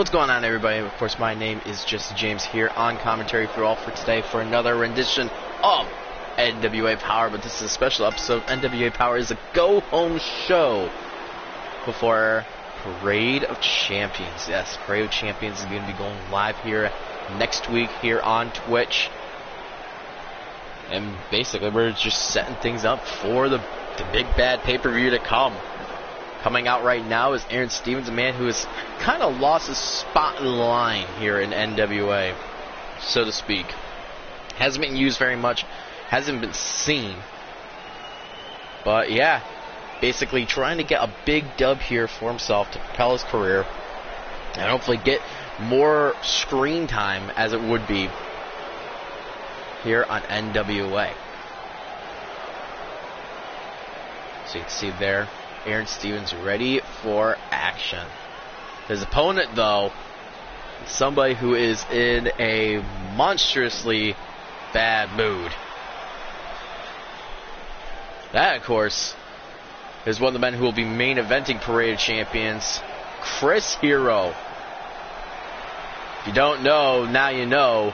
What's going on, everybody? Of course, my name is Jesse James here on Commentary for All for today for another rendition of NWA Power, but this is a special episode. NWA Power is a go-home show before Parade of Champions. Yes, Parade of Champions is going to be going live here next week here on Twitch. And basically, we're just setting things up for the big bad pay-per-view to come. Coming out right now is Aaron Stevens, a man who has kind of lost his spot in line here in NWA, so to speak. Hasn't been used very much, hasn't been seen. But yeah, basically trying to get a big dub here for himself to propel his career and hopefully get more screen time as it would be here on NWA. So you can see there, Aaron Stevens ready for action. His opponent, though, is somebody who is in a monstrously bad mood. That, of course, is one of the men who will be main eventing Parade of Champions, Chris Hero. If you don't know, now you know.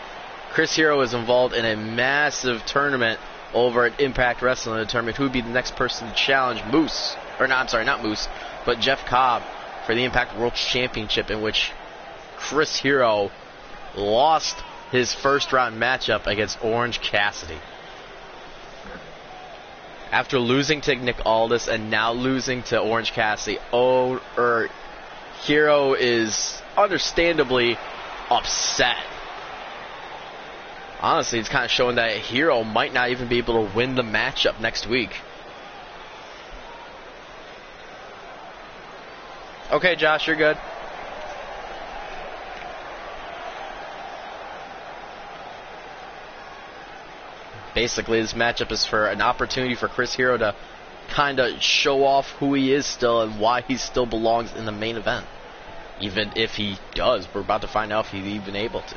Chris Hero is involved in a massive tournament over at Impact Wrestling to determine who would be the next person to challenge Moose. Or no, I'm sorry, not Moose, but Jeff Cobb for the Impact World Championship, in which Chris Hero lost his first round matchup against Orange Cassidy. After losing to Nick Aldis and now losing to Orange Cassidy, Hero is understandably upset. Honestly, it's kind of showing that Hero might not even be able to win the matchup next week. Okay, Josh, you're good. Basically, this matchup is for an opportunity for Chris Hero to kind of show off who he is still and why he still belongs in the main event. Even if he does, we're about to find out if he's even able to.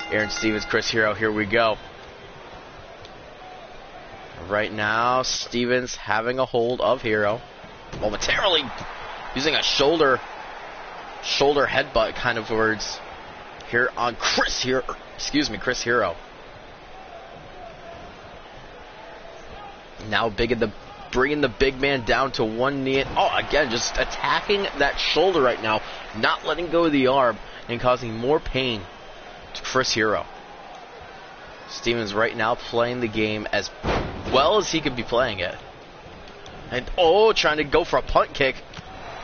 Aaron Stevens, Chris Hero, here we go. Right now, Stevens having a hold of Hero. Momentarily using a shoulder headbutt kind of words here on Chris Hero. Chris Hero. Now bringing the big man down to one knee. Again, just attacking that shoulder right now, not letting go of the arm and causing more pain to Chris Hero. Stevens right now playing the game as well as he could be playing it. And trying to go for a punt kick.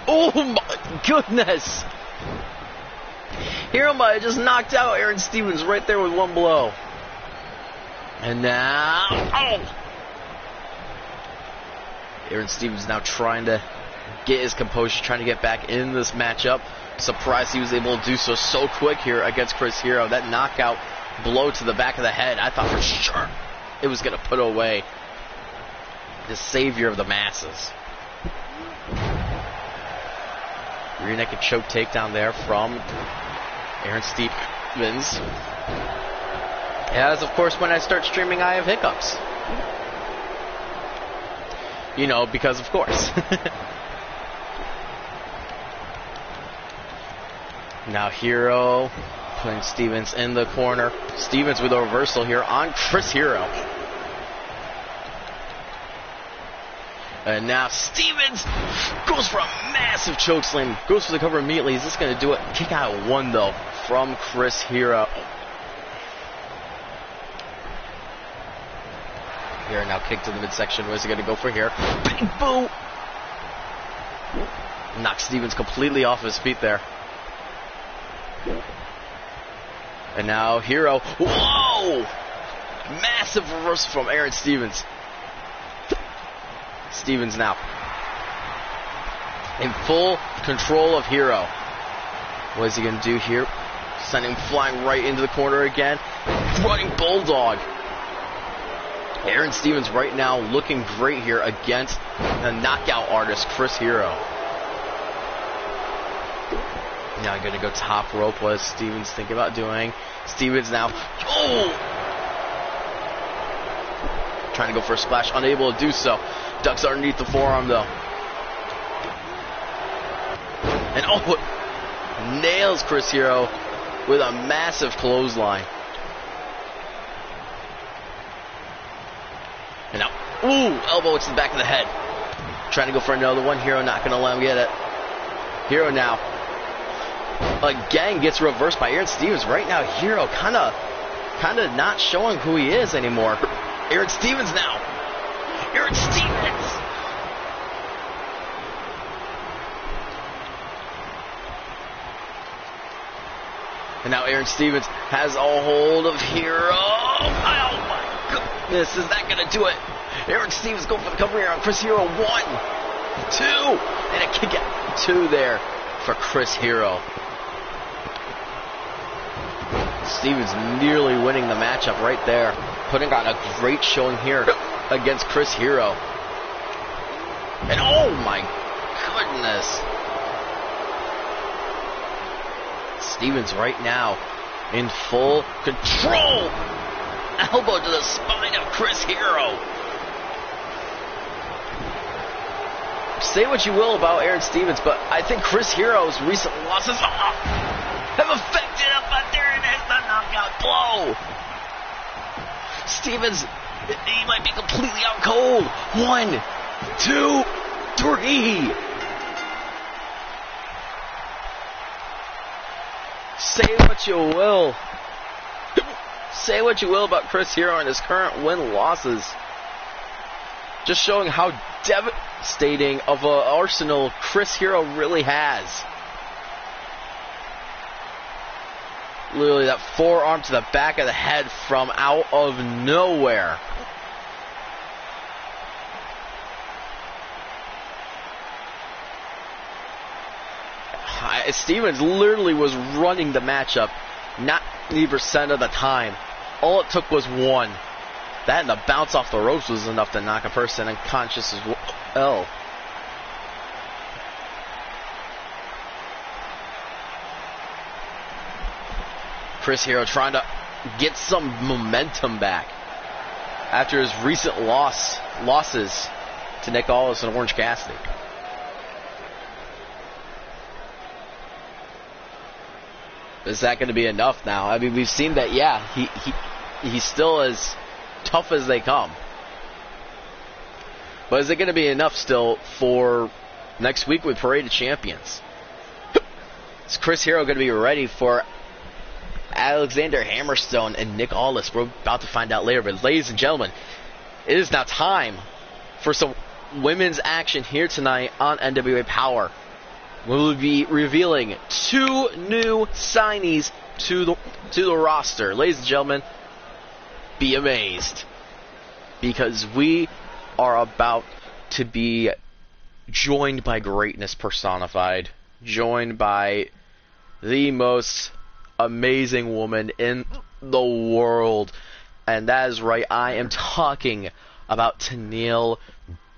Oh my goodness! Hero might have just knocked out Aaron Stevens right there with one blow. And now, Aaron Stevens now trying to get his composure, trying to get back in this matchup. Surprised he was able to do so quick here against Chris Hero. That knockout blow to the back of the head, I thought for sure it was going to put away the savior of the masses. Rear naked choke takedown there from Aaron Stevens. As, of course, when I start streaming, I have hiccups. You know, because of course. Now Hero putting Stevens in the corner. Stevens with a reversal here on Chris Hero. And now Stevens goes for a massive chokeslam. Goes for the cover immediately. Is this going to do it? Kick out at one, though, from Chris Hero. Here now kick to the midsection. What is he going to go for here? Big boot! Knocks Stevens completely off his feet there. And now Hero. Whoa! Massive reversal from Aaron Stevens. Stevens now in full control of Hero. What is he going to do here? Sending him flying right into the corner again. Running Bulldog. Aaron Stevens right now looking great here against the knockout artist, Chris Hero. Now going to go top rope. What is Stevens thinking about doing? Stevens now. Trying to go for a splash. Unable to do so. Ducks underneath the forearm, though. And nails Chris Hero with a massive clothesline. And now, ooh, elbow to the back of the head. Trying to go for another one. Hero not going to let him get it. Hero now again gets reversed by Aaron Stevens. Right now, Hero kind of not showing who he is anymore. Aaron Stevens now. Aaron Stevens. And now Aaron Stevens has a hold of Hero. Oh my goodness, is that going to do it? Aaron Stevens going for the cover here on Chris Hero. 1, 2, and a kick out. 2 there for Chris Hero. Stevens nearly winning the matchup right there. Putting on a great showing here against Chris Hero. And oh my goodness. Stevens right now in full control. Elbow to the spine of Chris Hero. Say what you will about Aaron Stevens, but I think Chris Hero's recent losses have affected him, but there it is, the knockout blow. Stevens, he might be completely out cold. 1, 2, 3. Say what you will. Say what you will about Chris Hero and his current win-losses. Just showing how devastating of an arsenal Chris Hero really has. Literally that forearm to the back of the head from out of nowhere. Stevens literally was running the matchup 90% of the time. All it took was 1. That and the bounce off the ropes was enough to knock a person unconscious as well. Chris Hero trying to get some momentum back after his recent losses to Nick Aldis and Orange Cassidy. Is that going to be enough now? I mean, we've seen that, yeah, he's still as tough as they come. But is it going to be enough still for next week with Parade of Champions? Is Chris Hero going to be ready for Alexander Hammerstone and Nick Aldis? We're about to find out later. But ladies and gentlemen, it is now time for some women's action here tonight on NWA Power. We will be revealing 2 new signees to the roster. Ladies and gentlemen, be amazed, because we are about to be joined by greatness personified, joined by the most amazing woman in the world, and that is right, I am talking about Tenille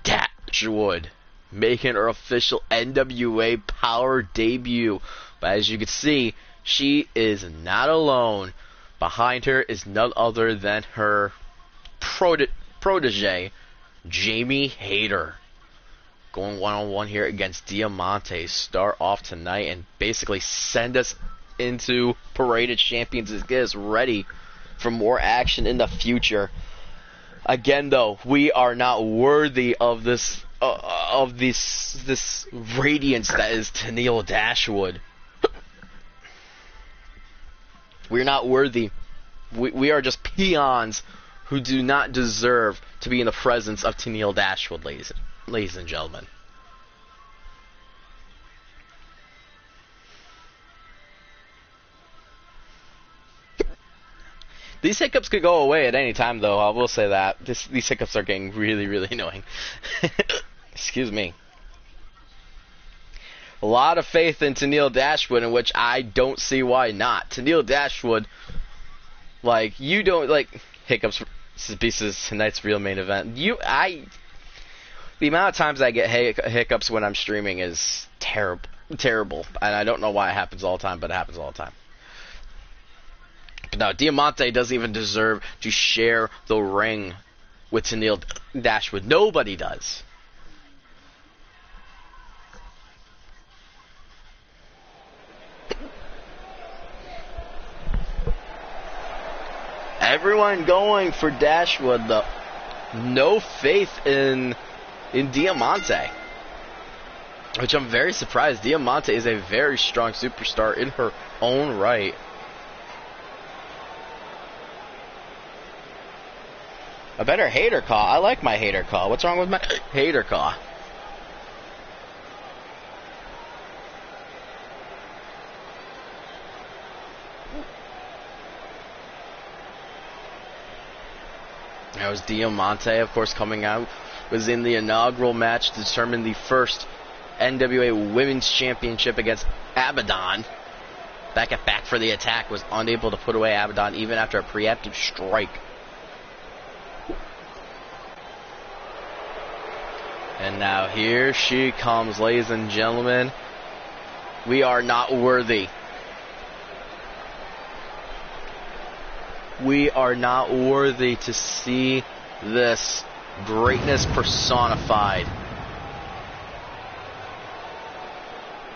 Dashwood, making her official NWA Power debut. But as you can see, she is not alone. Behind her is none other than her protege, Jamie Hayter. Going one-on-one here against Diamante. Start off tonight and basically send us into Parade of Champions to get us ready for more action in the future. Again, though, we are not worthy of this radiance that is Tenille Dashwood. We're not worthy. We are just peons who do not deserve to be in the presence of Tenille Dashwood, ladies and gentlemen. These hiccups could go away at any time, though. I will say that. These hiccups are getting really, really annoying. Excuse me. A lot of faith in Tenille Dashwood, in which I don't see why not. Tenille Dashwood, like, you don't, like, hiccups, pieces tonight's real main event. The amount of times I get hiccups when I'm streaming is terrible. And I don't know why it happens all the time, but it happens all the time. But no, Diamante doesn't even deserve to share the ring with Tenille Dashwood. Nobody does. Everyone going for Dashwood, though. No faith in Diamante, which I'm very surprised. Diamante is a very strong superstar in her own right. A better hater call. I like my hater call. What's wrong with my hater call? That was Diamante, of course, coming out. Was in the inaugural match to determine the first NWA Women's Championship against Abaddon. Back for the attack. Was unable to put away Abaddon even after a preemptive strike. And now here she comes, ladies and gentlemen. We are not worthy. We are not worthy to see this greatness personified.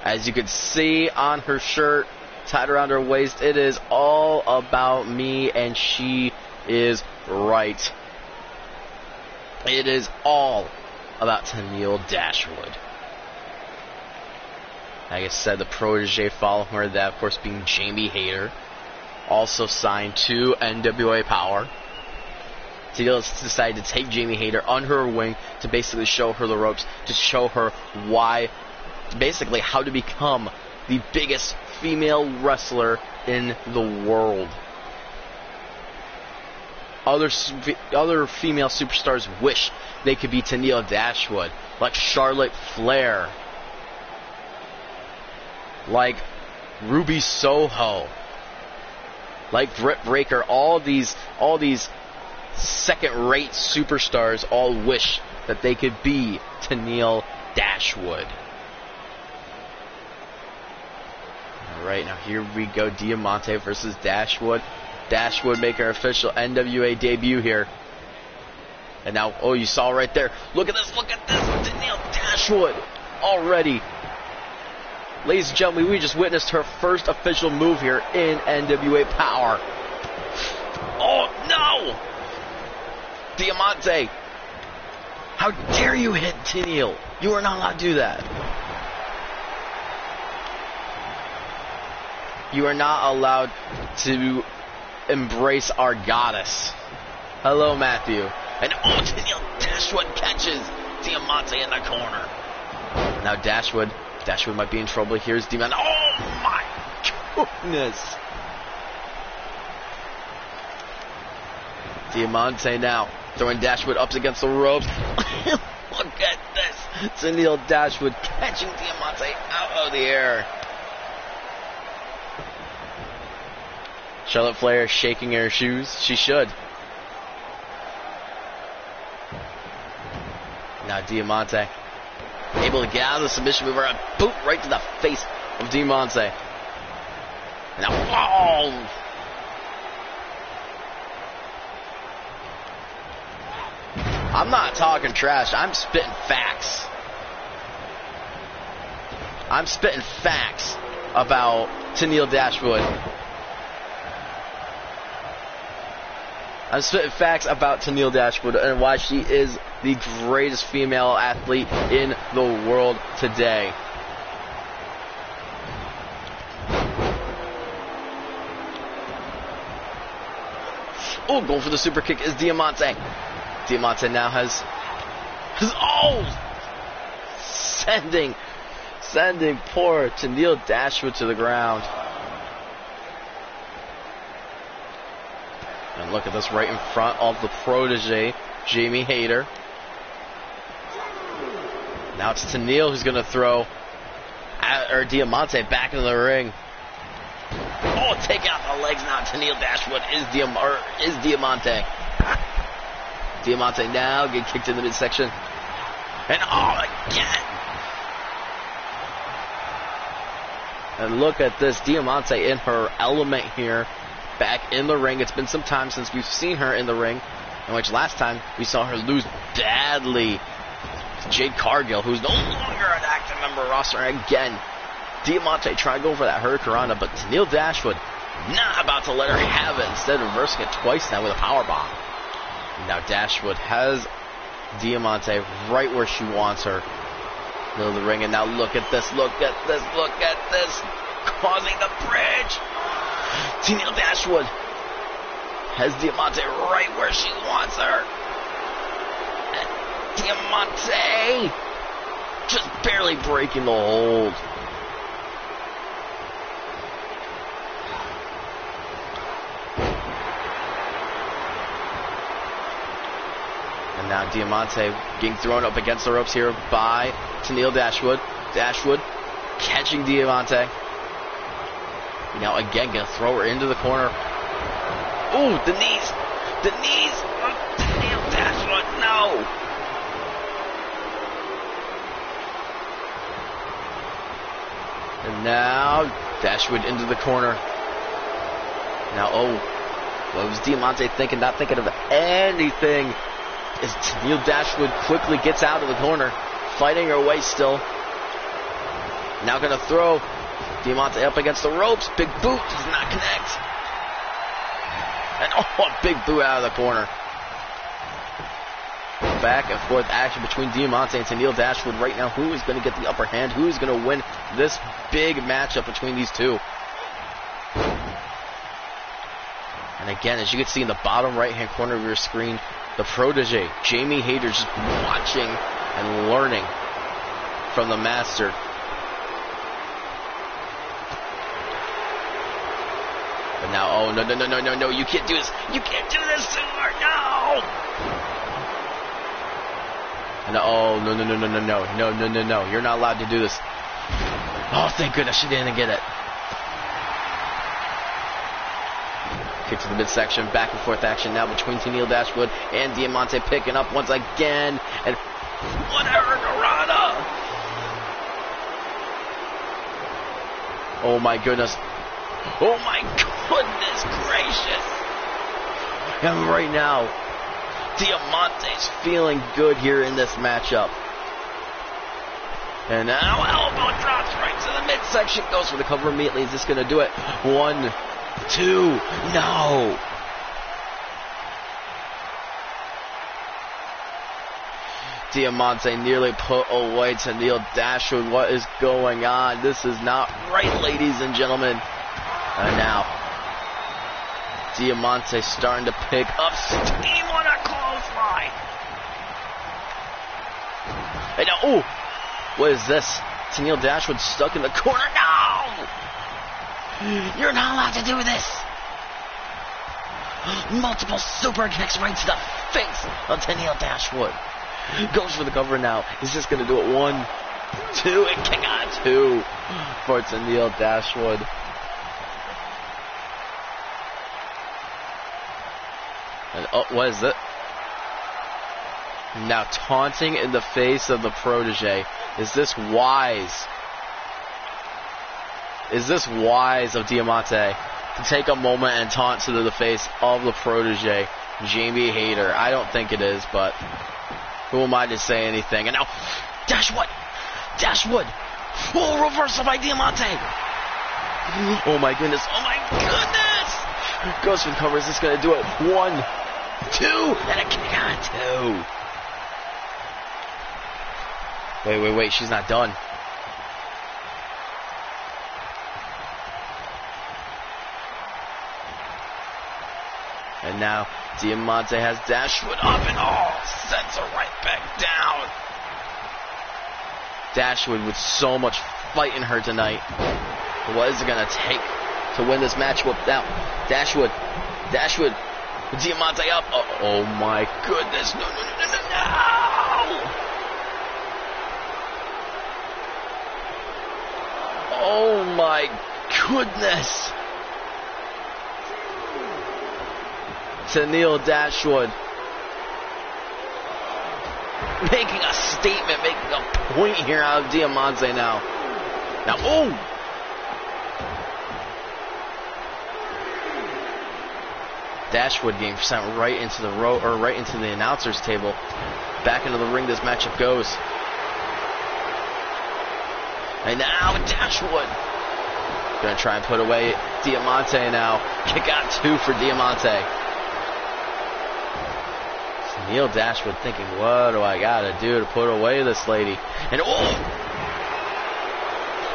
As you can see on her shirt, tied around her waist, it is all about me, and she is right. It is all about Tenille Dashwood. Like I said, the protege following her, that of course being Jamie Hayter, also signed to NWA Power. Tenille decided to take Jamie Hayter under her wing to basically show her the ropes, to show her why, basically how to become the biggest female wrestler in the world. Other female superstars wish they could be Tenille Dashwood, like Charlotte Flair, like Ruby Soho, like Britt Baker. All these second-rate superstars all wish that they could be Tenille Dashwood. Alright, now here we go. Diamante versus Dashwood. Dashwood making her official NWA debut here. And now, oh, you saw right there. Look at this, Tenille Dashwood already. Ladies and gentlemen, we just witnessed her first official move here in NWA Power. Oh, no! Diamante, how dare you hit Tenille? You are not allowed to do that. You are not allowed to embrace our goddess. Hello, Matthew. And oh, Tenille Dashwood catches Diamante in the corner. Now Dashwood might be in trouble. Here's Diamante. Oh my goodness. Diamante now throwing Dashwood up against the ropes. Look at this. Tenille Dashwood catching Diamante out of the air. Charlotte Flair shaking her shoes. She should. Now Diamante able to get out of the submission move, and boot right to the face of Diamante. Now, oh! I'm not talking trash. I'm spitting facts. I'm spitting facts about Tenille Dashwood. I'm spitting facts about Tenille Dashwood and why she is the greatest female athlete in the world today. Oh, going for the super kick is Diamante. Diamante now has sending poor Tenille Dashwood to the ground. And look at this right in front of the protege, Jamie Hayter. Now it's Tenille who's going to throw Diamante back into the ring. Oh, take out the legs now. Tenille Dashwood is Diamante. Diamante now getting kicked in the midsection. And again. And look at this. Diamante in her element here. Back in the ring. It's been some time since we've seen her in the ring, in which last time we saw her lose badly to Jade Cargill, who's no longer an active member roster. Again, Diamante tried to go for that Hurricanrana, but Tenille Dashwood Not about to let her have it. Instead, reversing it twice now with a powerbomb. Now Dashwood has Diamante right where she wants her. Middle of the ring, and now look at this, look at this, look at this. Causing the bridge. Tenille Dashwood has Diamante right where she wants her. And Diamante just barely breaking the hold. And now Diamante getting thrown up against the ropes here by Tenille Dashwood. Dashwood catching Diamante. Now again gonna throw her into the corner. Ooh, the knees of Tenille Dashwood, no. And now Dashwood into the corner. Now, oh, what was Diamante thinking? Not thinking of anything. As Tenille Dashwood quickly gets out of the corner, fighting her way still. Now gonna throw Diamante up against the ropes. Big boot does not connect. And oh, a big boot out of the corner. Back and forth action between Diamante and Tenille Dashwood right now. Who is going to get the upper hand? Who is going to win this big matchup between these two? And again, as you can see in the bottom right-hand corner of your screen, the protege, Jamie Hayter, just watching and learning from the master. But now, oh, no, you can't do this. You can't do this to her, no! And oh, no, you're not allowed to do this. Oh, thank goodness she didn't get it. Kick to the midsection, back and forth action now between Tenille Dashwood and Diamante, picking up once again. And what a hurricanrana! Oh my goodness. Oh my goodness gracious. And right now, Diamante's feeling good here in this matchup. And now elbow drops right to the midsection. Goes for the cover immediately. Is this going to do it? 1, 2, no. Diamante nearly put away Tenille Dashwood. What is going on? This is not right, ladies and gentlemen. And now, Diamante starting to pick up steam on a clothesline. And now, ooh, what is this? Tenille Dashwood stuck in the corner. No! You're not allowed to do this. Multiple super kicks right to the face of Tenille Dashwood. Goes for the cover now. He's just going to do it 1, 2, and kick on 2 for Tenille Dashwood. And oh, what is it? Now taunting in the face of the protege. Is this wise? Is this wise of Diamante to take a moment and taunt to the face of the protege, Jamie Hayter? I don't think it is, but who am I to say anything? And now, Dashwood! Oh, reversal by Diamante! Oh my goodness, Goes for the cover, is this going to do it? 1, 2, and a kick on 2. Wait, she's not done. And now Diamante has Dashwood up and sends her right back down. Dashwood with so much fight in her tonight. What is it going to take to win this match? Now, Dashwood, Diamante up. Oh my goodness, no. Oh my goodness. Tenille Dashwood making a statement, making a point here out of Diamante now. Now, oh! Dashwood getting sent right into the right into the announcer's table. Back into the ring this matchup goes. And now Dashwood Gonna try and put away Diamante now. Kick out 2 for Diamante. Neil Dashwood thinking, what do I gotta do to put away this lady? And oh!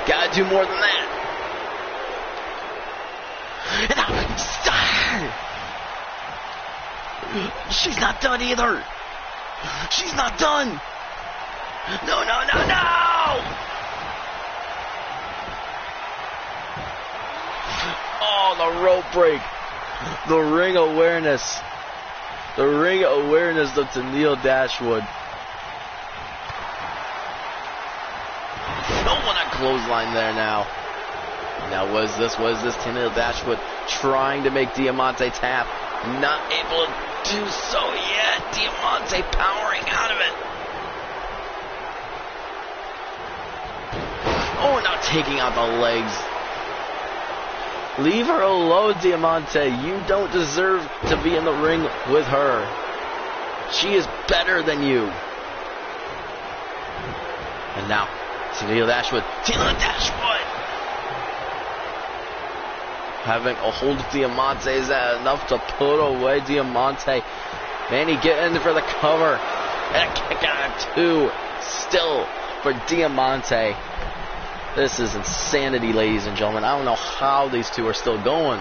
Gotta do more than that. And now, she's not done either. She's not done. No, no, no, no! Oh, the rope break. The ring awareness. The ring awareness of Tennille Dashwood. No one on clothesline there now. Now what is this? What is this? Tennille Dashwood trying to make Diamante tap. Not able to do so yet. Diamante powering out of it. Oh, now taking out the legs. Leave her alone, Diamante. You don't deserve to be in the ring with her. She is better than you. And now, Tennille Dashwood. Tennille Dashwood! Having a hold of Diamante, is that enough to put away Diamante? Manny getting in for the cover. And a kick out of 2. Still for Diamante. This is insanity, ladies and gentlemen. I don't know how these two are still going.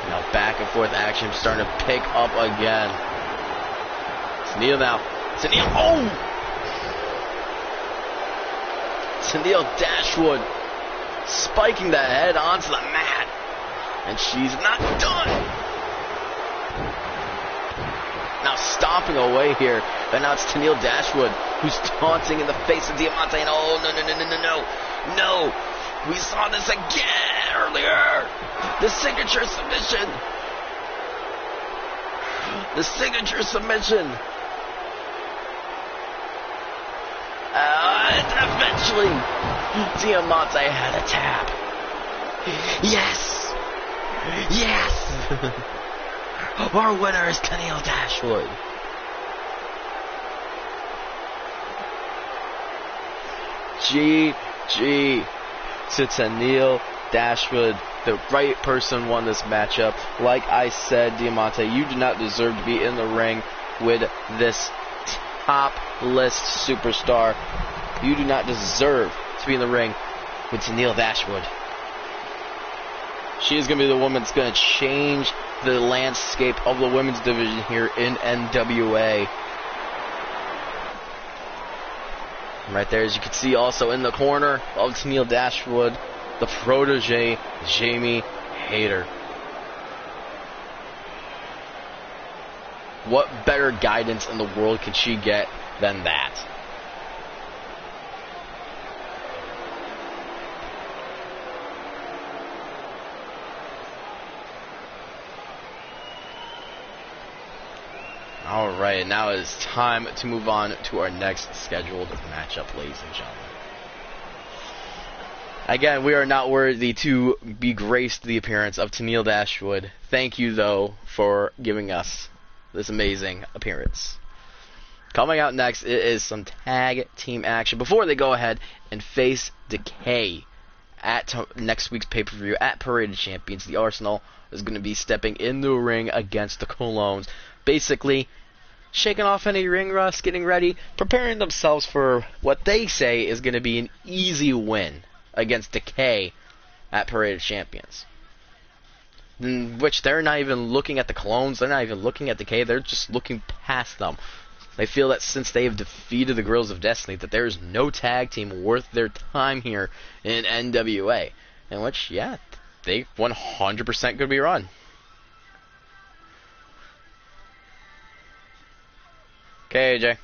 Now back and forth action starting to pick up again. Tennille now. Tennille. Oh! Tennille Dashwood spiking the head onto the mat. And she's not done. Now stomping away here. And now it's Tennille Dashwood who's taunting in the face of Diamante. And oh, no, no, no, no, no, no. No. We saw this again earlier. The signature submission. The signature submission. And eventually, Diamante had a tap. Yes. Yes. Our winner is Tennille Dashwood. GG to Tennille Dashwood. The right person won this matchup. Like I said, Diamante, you do not deserve to be in the ring with this top list superstar. You do not deserve to be in the ring with Tennille Dashwood. She is going to be the woman that's going to change the landscape of the women's division here in NWA. Right there, as you can see, also in the corner of Tennille Dashwood, the protege, Jamie Hayter. What better guidance in the world could she get than that? Alright, now it's time to move on to our next scheduled matchup, ladies and gentlemen. Again, we are not worthy to be graced the appearance of Tennille Dashwood. Thank you, though, for giving us this amazing appearance. Coming out next, it is some tag team action before they go ahead and face Decay at next week's pay-per-view at Parade of Champions. The Arsenal is going to be stepping in the ring against the Colognes. Basically, shaking off any ring rust, getting ready, preparing themselves for what they say is going to be an easy win against Decay at Parade of Champions. In which they're not even looking at the Colognes, they're not even looking at Decay, they're just looking past them. They feel that since they have defeated the Guerrillas of Destiny, that there is no tag team worth their time here in NWA. In which, yeah, they 100% could be wrong. Okay, AJ.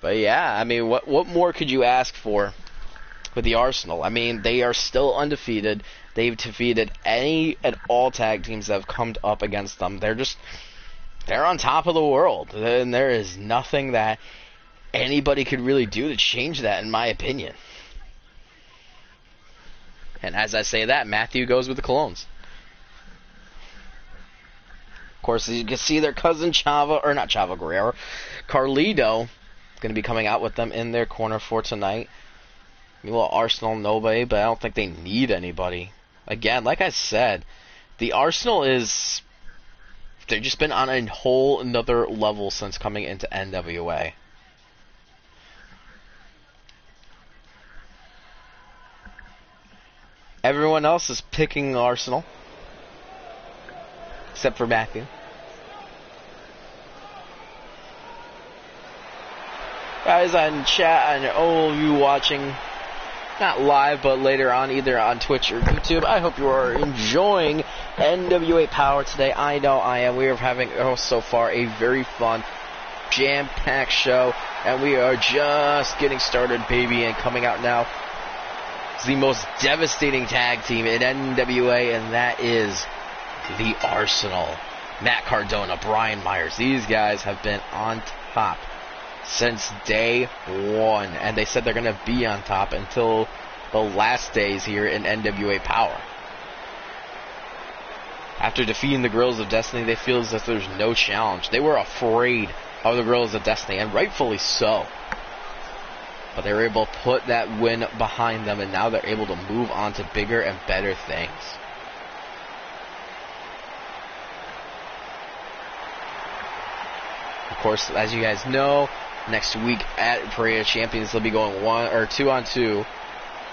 But yeah, I mean, what more could you ask for with the Arsenal? I mean, they are still undefeated. They've defeated any and all tag teams that have come up against them. They're on top of the world. And there is nothing that anybody could really do to change that, in my opinion. And as I say that, Matthew goes with the Colognes. Of course, you can see their cousin Chava, or not Chava Guerrero, Carlito, going to be coming out with them in their corner for tonight. Well, Arsenal, nobody, but I don't think they need anybody. Again, like I said, the Arsenal is... they've just been on a whole another level since coming into NWA. Everyone else is picking Arsenal. Except for Matthew. Guys on chat and all of you watching, not live but later on, either on Twitch or YouTube, I hope you are enjoying NWA Power today. I know I am. We are having so far a very fun, jam-packed show, and we are just getting started, baby. And coming out now is the most devastating tag team in NWA, and that is the Arsenal. Matt Cardona, Brian Myers, these guys have been on top since day one, and they said they're going to be on top until the last days here in NWA Power. After defeating the Guerrillas of Destiny, they feel as if there's no challenge. They were afraid of the Guerrillas of Destiny, and rightfully so. But they were able to put that win behind them, and now they're able to move on to bigger and better things. Of course, as you guys know, next week at Parade of Champions, they'll be going 2-on-2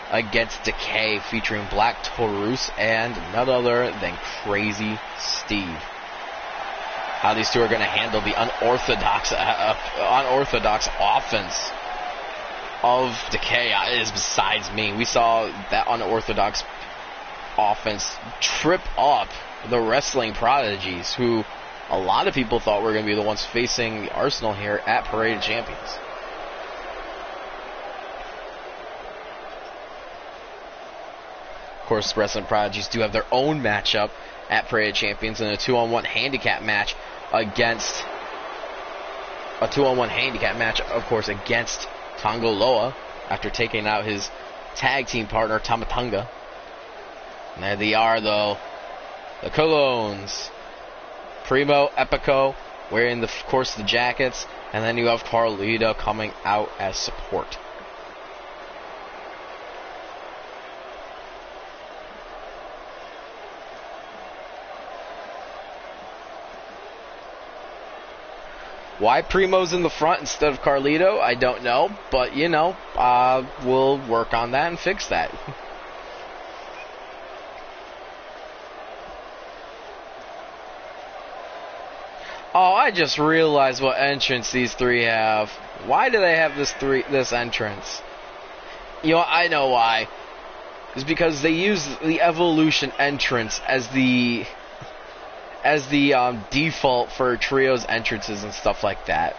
against Decay, featuring Black Taurus and none other than Crazy Steve. How these two are going to handle the unorthodox offense of Decay is besides me. We saw that unorthodox offense trip up the wrestling prodigies, who a lot of people thought were going to be the ones facing the Arsenal here at Parade of Champions. Of course, Wrestling Prodigies do have their own matchup at Parade of Champions in a 2-on-1 handicap match against of course, against Tonga Loa after taking out his tag team partner Tamatonga. And there they are, though, the Colognes. Primo, Epico, wearing, of course, the jackets, and then you have Carlito coming out as support. Why Primo's in the front instead of Carlito, I don't know, but, you know, we'll work on that and fix that. Oh, I just realized what entrance these three have. Why do they have this entrance? You know, I know why. It's because they use the Evolution entrance as the default for trios entrances and stuff like that.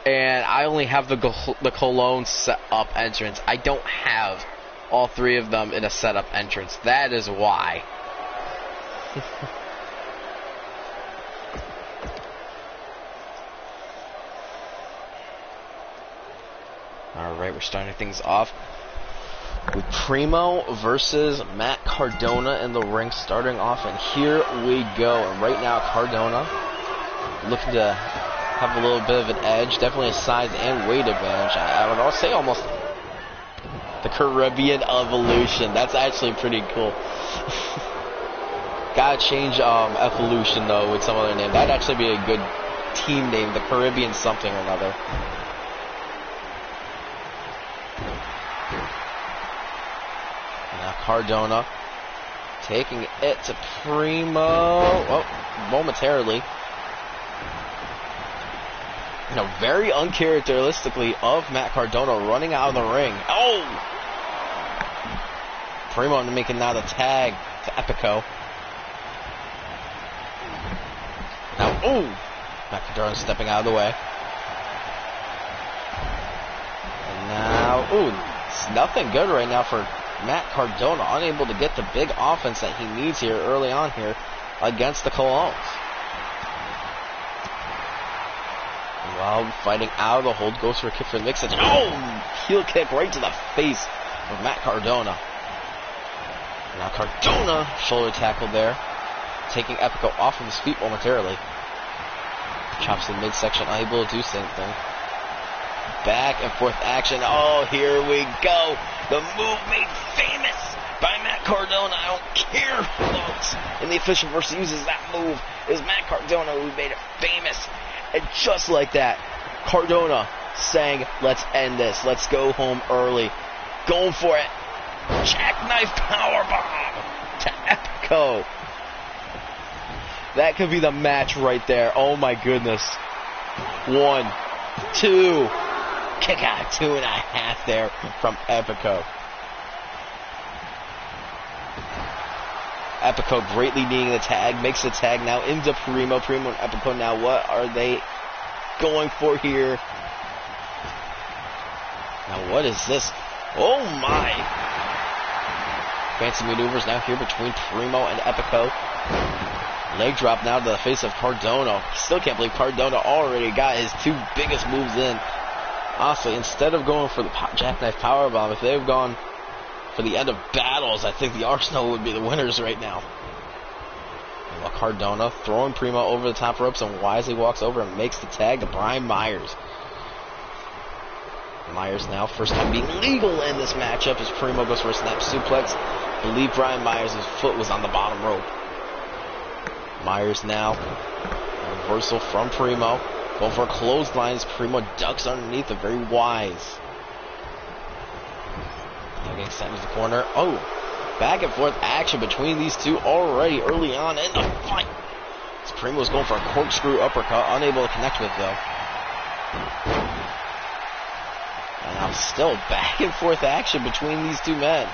And I only have the Cologne set up entrance. I don't have all three of them in a setup entrance. That is why. Alright, we're starting things off with Primo versus Matt Cardona in the ring, starting off, and here we go. And right now, Cardona looking to have a little bit of an edge, definitely a size and weight advantage. I would say almost the Caribbean Evolution. That's actually pretty cool. Gotta change Evolution, though, with some other name. That'd actually be a good team name, the Caribbean something or another. Now Cardona taking it to Primo. Oh, momentarily. You know, very uncharacteristically of Matt Cardona running out of the ring. Oh! Primo making now the tag to Epico. Now, ooh! Matt Cardona stepping out of the way. And now, ooh, it's nothing good right now for Matt Cardona, unable to get the big offense that he needs here early on here against the Colognes. Well, fighting out of the hold, goes for a kick for Nick. Oh! Heel kick right to the face of Matt Cardona. Now Cardona, shoulder tackle there, taking Epico off of his feet momentarily. Chops to the midsection, unable to do something. Back and forth action. Oh, here we go. The move made famous by Matt Cardona. I don't care, folks. And the official verse uses that move. It was Matt Cardona who made it famous. And just like that, Cardona saying, let's end this. Let's go home early. Going for it. Jackknife powerbomb to Epico. That could be the match right there. Oh my goodness. 1, 2. Kick out 2.5 there from Epico. Epico greatly needing the tag. Makes the tag now into Primo. Primo and Epico now. What are they going for here? Now what is this? Oh my. Fancy maneuvers now here between Primo and Epico. Leg drop now to the face of Cardona. Still can't believe Cardona already got his 2 biggest moves in. Honestly, instead of going for the jackknife powerbomb, if they've gone for the end of battles, I think the Arsenal would be the winners right now. Well, Cardona throwing Primo over the top ropes and wisely walks over and makes the tag to Brian Myers. Myers now, first time being legal in this matchup as Primo goes for a snap suplex. I believe Brian Myers' foot was on the bottom rope. Myers now, a reversal from Primo. Going for a clothesline as Primo ducks underneath it, very wise. Now getting sent into the corner. Oh, back and forth action between these two already early on in the fight. As Primo's going for a corkscrew uppercut, unable to connect with though. And now still back and forth action between these two men.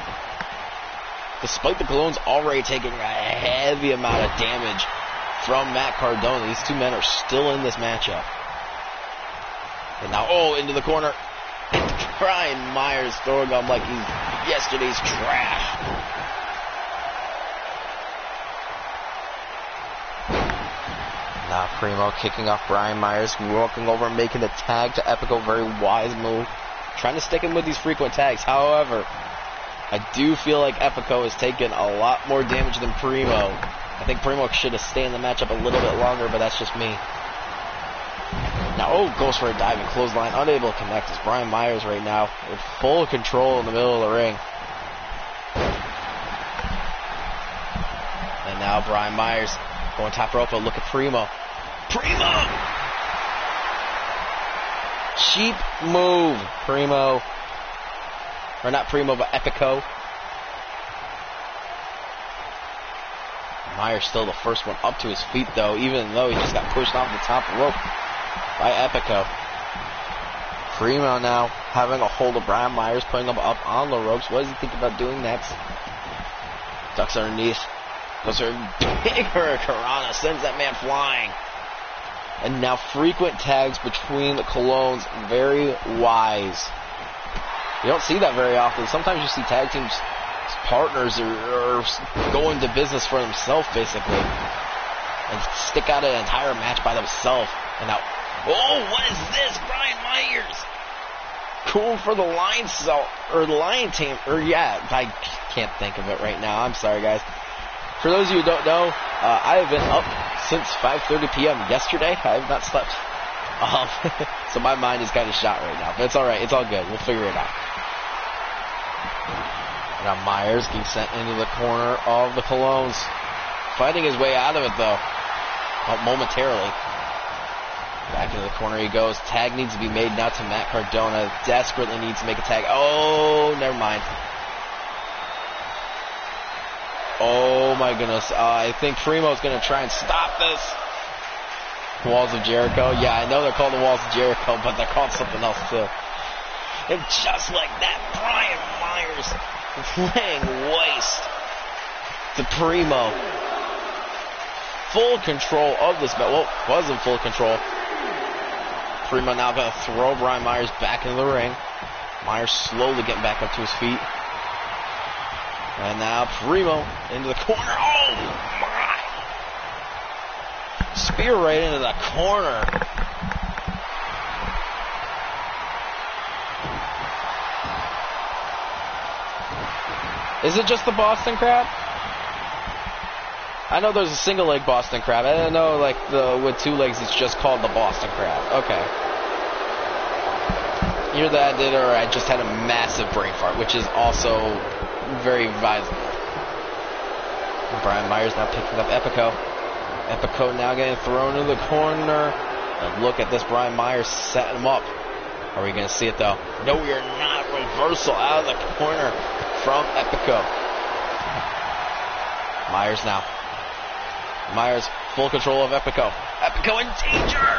Despite the Colognes already taking a heavy amount of damage from Matt Cardona, these two men are still in this matchup. And now, oh, into the corner. Brian Myers throwing him like he's yesterday's trash. Now Primo kicking off Brian Myers, walking over and making the tag to Epico. Very wise move. Trying to stick him with these frequent tags. However, I do feel like Epico has taken a lot more damage than Primo. I think Primo should have stayed in the matchup a little bit longer, but that's just me. Now, oh, goes for a diving clothesline, unable to connect as Brian Myers right now with full control in the middle of the ring. And now Brian Myers going top rope, but look at Primo. Primo! Cheap move, Primo. Or not Primo, but Epico. Myers still the first one up to his feet, though, even though he just got pushed off the top rope by Epico. Primo now having a hold of Brian Myers, putting him up on the ropes. What does he think about doing next? Ducks underneath. Goes for a big Hurricanrana, sends that man flying. And now frequent tags between the Colognes, very wise. You don't see that very often. Sometimes you see tag teams partners are going to business for themselves, basically, and stick out an entire match by themselves. And now, oh, what is this? Brian Myers cool for the Lion Cell, or the Lion Team, or yeah, I can't think of it right now. I'm sorry, guys. For those of you who don't know, I have been up since 5:30 p.m. yesterday. I have not slept. So my mind is kind of shot right now, but it's alright. It's all good. We'll figure it out. Now Myers getting sent into the corner of the Colognes. Fighting his way out of it, though. Well, momentarily. Back into the corner he goes. Tag needs to be made now to Matt Cardona. Desperately needs to make a tag. Oh, never mind. Oh, my goodness. I think Primo's going to try and stop this. Walls of Jericho. Yeah, I know they're called the Walls of Jericho, but they're called something else, too. And just like that, Brian Myers laying waste to Primo. Full control of this match. Well, was in full control. Primo now going to throw Brian Myers back into the ring. Myers slowly getting back up to his feet. And now Primo into the corner. Oh, my. Spear right into the corner. Is it just the Boston crab? I know there's a single leg Boston Crab. I don't know, like, with 2 legs, it's just called the Boston Crab. Okay. Either that I did, or I just had a massive brain fart, which is also very vital. Brian Myers now picking up Epico. Epico now getting thrown into the corner. And look at this, Brian Myers setting him up. Are we going to see it, though? No, we are not. Reversal out of the corner from Epico. Myers now. Myers, full control of Epico. Epico in danger!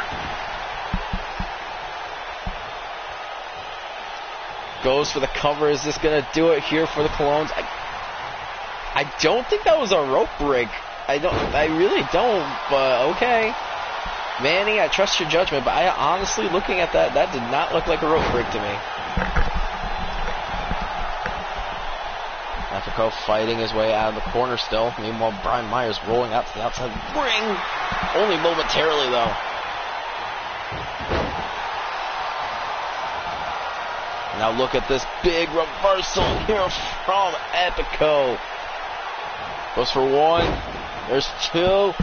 Goes for the cover. Is this going to do it here for the Colognes? I don't think that was a rope break. I really don't, but okay. Manny, I trust your judgment, but I honestly, looking at that did not look like a rope break to me. Epico fighting his way out of the corner still. Meanwhile, Brian Myers rolling out to the outside of the ring. Only momentarily, though. Now look at this big reversal here from Epico. Goes for 1. There's 2.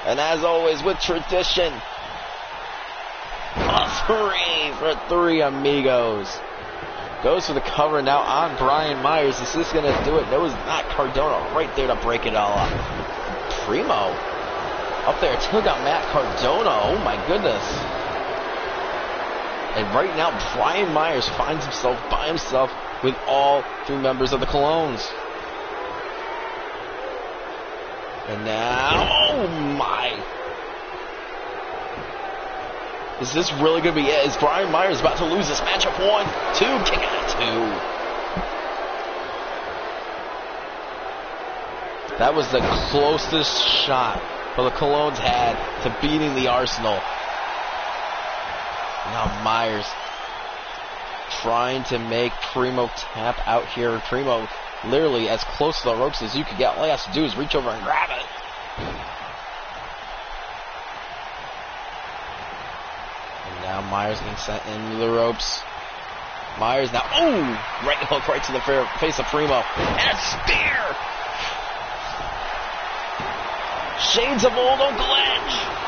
And as always, with tradition, a 3 for 3 amigos. Goes for the cover now on Brian Myers. Is this going to do it? No, it's not. Cardona right there to break it all up. Primo up there. Took out Matt Cardona. Oh, my goodness. And right now, Brian Myers finds himself by himself with all 3 members of the Colognes. And now, oh my. Is this really going to be it? Is Brian Myers about to lose this matchup? 1, 2, kick out 2. That was the closest shot the Colognes had to beating the Arsenal. Now Myers trying to make Primo tap out here. Primo literally as close to the ropes as you could get. All he has to do is reach over and grab it. And now Myers getting sent into the ropes. Myers now, oh! Right hook right to the face of Primo. And a spear! Shades of old Uncle Edge!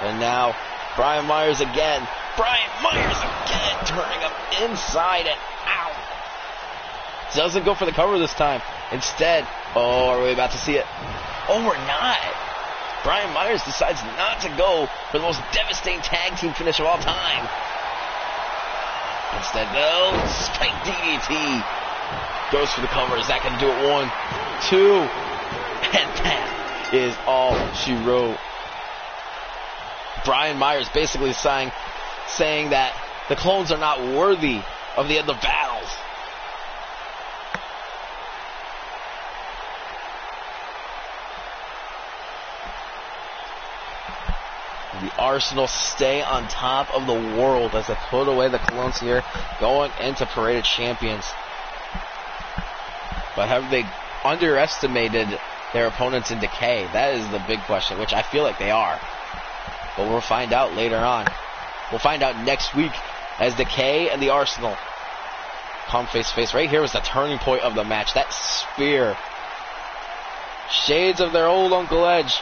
And now, Brian Myers again. Brian Myers again, turning him inside and out. Doesn't go for the cover this time. Instead, oh, are we about to see it? Oh, we're not. Brian Myers decides not to go for the most devastating tag team finish of all time. Instead, no, spike DDT. Goes for the cover. Is that going to do it? 1, 2. And that is all she wrote. Brian Myers basically saying that the Colognes are not worthy of the end of battles. The Arsenal stay on top of the world as they put away the Colognes here, going into Parade of Champions. But have they underestimated their opponents in Decay? That is the big question, which I feel like they are. But we'll find out later on. We'll find out next week as Decay and the Arsenal come face to face. Right here was the turning point of the match. That spear. Shades of their old Uncle Edge.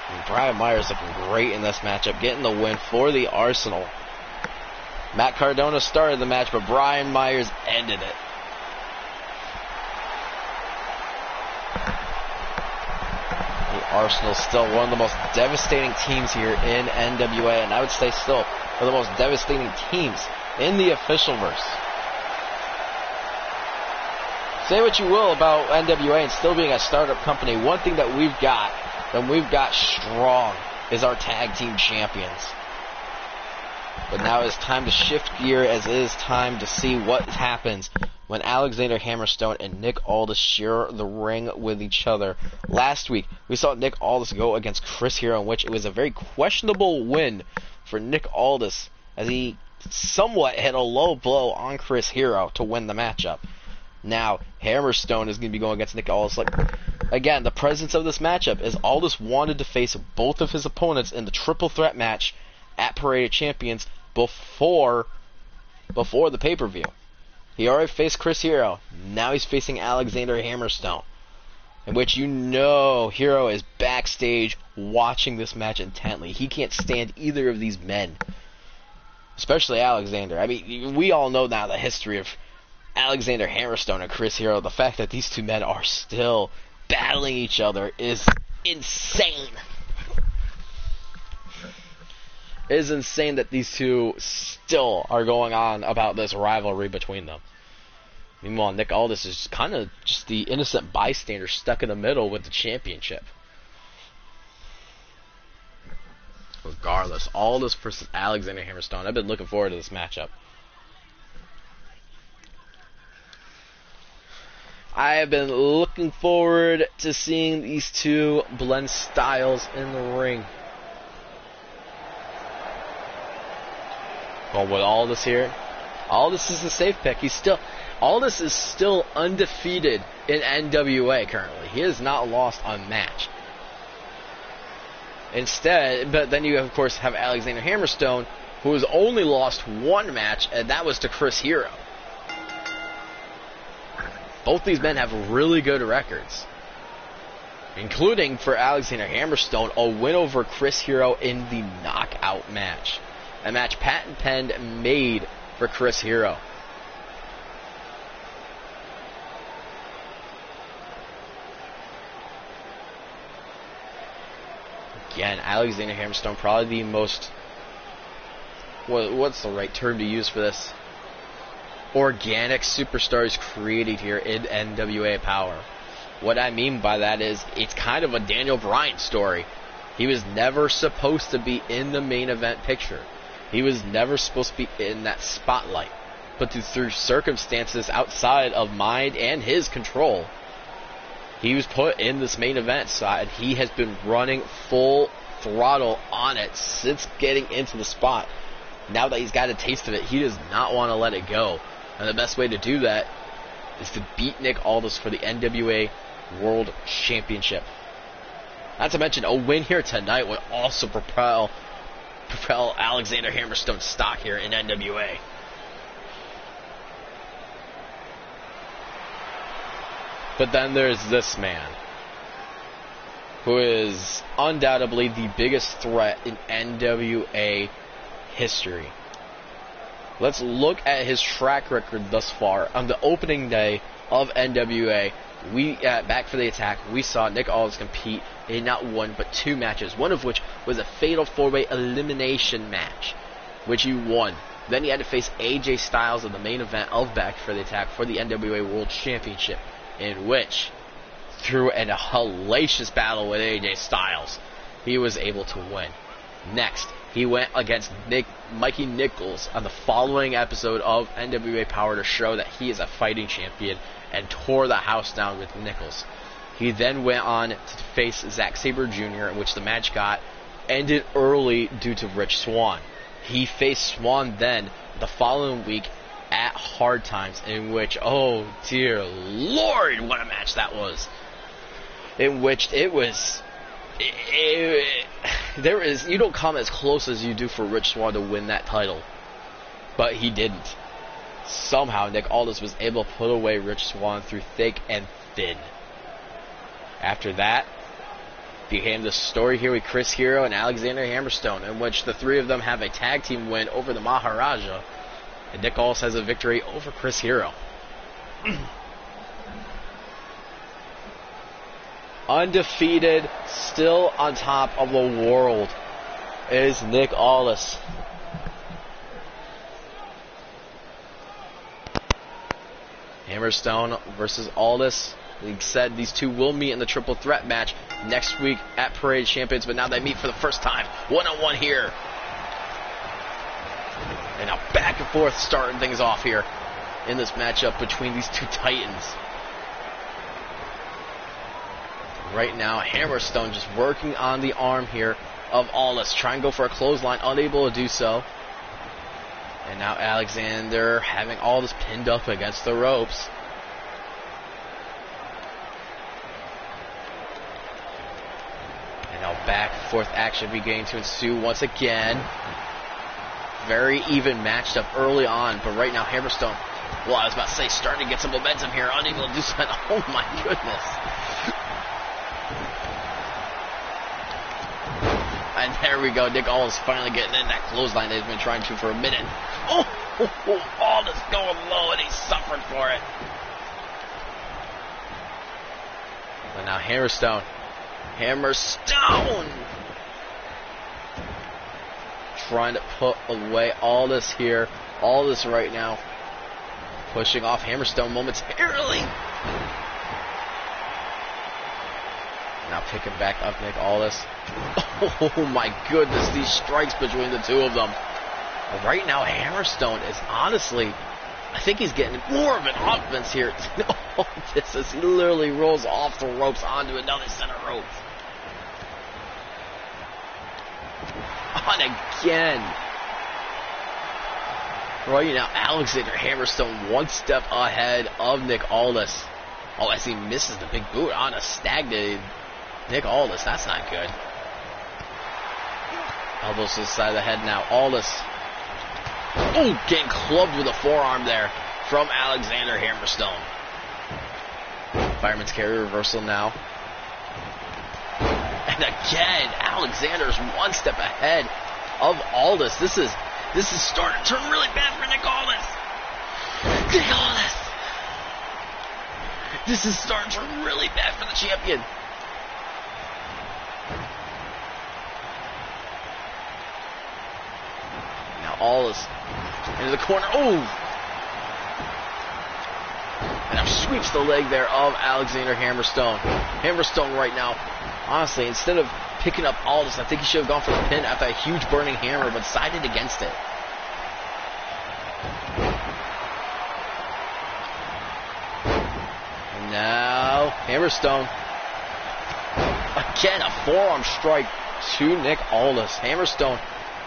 And Brian Myers looking great in this matchup, getting the win for the Arsenal. Matt Cardona started the match, but Brian Myers ended it. Arsenal still one of the most devastating teams here in NWA, and I would say still one of the most devastating teams in the official verse. Say what you will about NWA and still being a startup company, one thing that we've got, and we've got strong, is our tag team champions. But now it's time to shift gear, as it is time to see what happens when Alexander Hammerstone and Nick Aldis share the ring with each other. Last week, we saw Nick Aldis go against Chris Hero, in which it was a very questionable win for Nick Aldis, as he somewhat hit a low blow on Chris Hero to win the matchup. Now, Hammerstone is going to be going against Nick Aldis. Like, Again, the presence of this matchup is Aldis wanted to face both of his opponents in the triple threat match at Parade of Champions before the pay-per-view. He already faced Chris Hero. Now he's facing Alexander Hammerstone, in which Hero is backstage watching this match intently. He can't stand either of these men, especially Alexander. I mean, we all know now the history of Alexander Hammerstone and Chris Hero. The fact that these two men are still battling each other is insane. It is insane that these two still are going on about this rivalry between them. Meanwhile, Nick Aldis is kind of just the innocent bystander stuck in the middle with the championship. Regardless, Aldis versus Alexander Hammerstone. I've been looking forward to this matchup. I have been looking forward to seeing these two blend styles in the ring. Going with Aldis here. Aldis is the safe pick. Aldis is still undefeated in NWA currently. He has not lost a match. Instead, but then you of course have Alexander Hammerstone, who has only lost one match, and that was to Chris Hero. Both these men have really good records, including for Alexander Hammerstone, a win over Chris Hero in the knockout match. A match patent penned made for Chris Hero. Again, Alexander Hammerstone, probably the most, what's the right term to use for this? Organic superstars created here in NWA Power. What I mean by that is, it's kind of a Daniel Bryan story. He was never supposed to be in the main event picture. He was never supposed to be in that spotlight. But through circumstances outside of mine and his control, he was put in this main event side. He has been running full throttle on it since getting into the spot. Now that he's got a taste of it, he does not want to let it go. And the best way to do that is to beat Nick Aldis for the NWA World Championship. Not to mention, a win here tonight would also propel Alexander Hammerstone's stock here in NWA. But then there's this man, who is undoubtedly the biggest threat in NWA history. Let's look at his track record thus far. On the opening day of NWA, Back for the Attack, we saw Nick Aldis compete in not one but two matches, one of which was a fatal four-way elimination match, which he won. Then he had to face AJ Styles in the main event of Back for the Attack for the NWA World Championship, in which, through a hellacious battle with AJ Styles, he was able to win. Next, he went against Mikey Nichols on the following episode of NWA Power to show that he is a fighting champion, and tore the house down with Nichols. He then went on to face Zack Sabre Jr., in which the match ended early due to Rich Swann. He faced Swann then the following week at Hard Times, in which, oh dear Lord, what a match that was! In which it was, you don't come as close as you do for Rich Swann to win that title, but he didn't. Somehow Nick Aldis was able to put away Rich Swann through thick and thin. After that became the story here with Chris Hero and Alexander Hammerstone, in which the three of them have a tag team win over the Maharaja, and Nick Aldis has a victory over Chris Hero. Undefeated, still on top of the world, is Nick Aldis. Hammerstone versus Aldis. Like said, these two will meet in the triple threat match next week at Parade Champions, but now they meet for the first time one-on-one here. And now back and forth, starting things off here in this matchup between these two titans. Right now, Hammerstone just working on the arm here of Aldis, trying to go for a clothesline, unable to do so. And now Alexander having Aldis pinned up against the ropes. Back and forth action beginning to ensue once again. Very even matched up early on, but right now Hammerstone, well, I was about to say, starting to get some momentum here, unable to do so. Oh my goodness. And there we go, Nick Aldis finally getting in that clothesline that he's been trying to for a minute. Aldis going low, and he suffered for it. And now Hammerstone. Trying to put away Aldis here. Aldis right now pushing off Hammerstone momentarily. Now picking back up Nick Aldis. Oh my goodness, these strikes between the two of them. Right now Hammerstone is honestly, I think he's getting more of an offense here. This as he literally rolls off the ropes onto another set of ropes. On again. Right now, Alexander Hammerstone one step ahead of Nick Aldis. Oh, as he misses the big boot on a stagnated Nick Aldis. That's not good. Elbows to the side of the head now. Aldis. Oh, getting clubbed with a forearm there from Alexander Hammerstone. Fireman's carry reversal now. And again, Alexander's one step ahead of Aldis. This is starting to turn really bad for Nick Aldis. Nick Aldis. This is starting to turn really bad for the champion. Now Aldis into the corner. Oh! And now sweeps the leg there of Alexander Hammerstone. Hammerstone right now, honestly, instead of picking up Aldis, I think he should have gone for the pin after a huge burning hammer, but decided against it. And now, Hammerstone. Again, a forearm strike to Nick Aldis. Hammerstone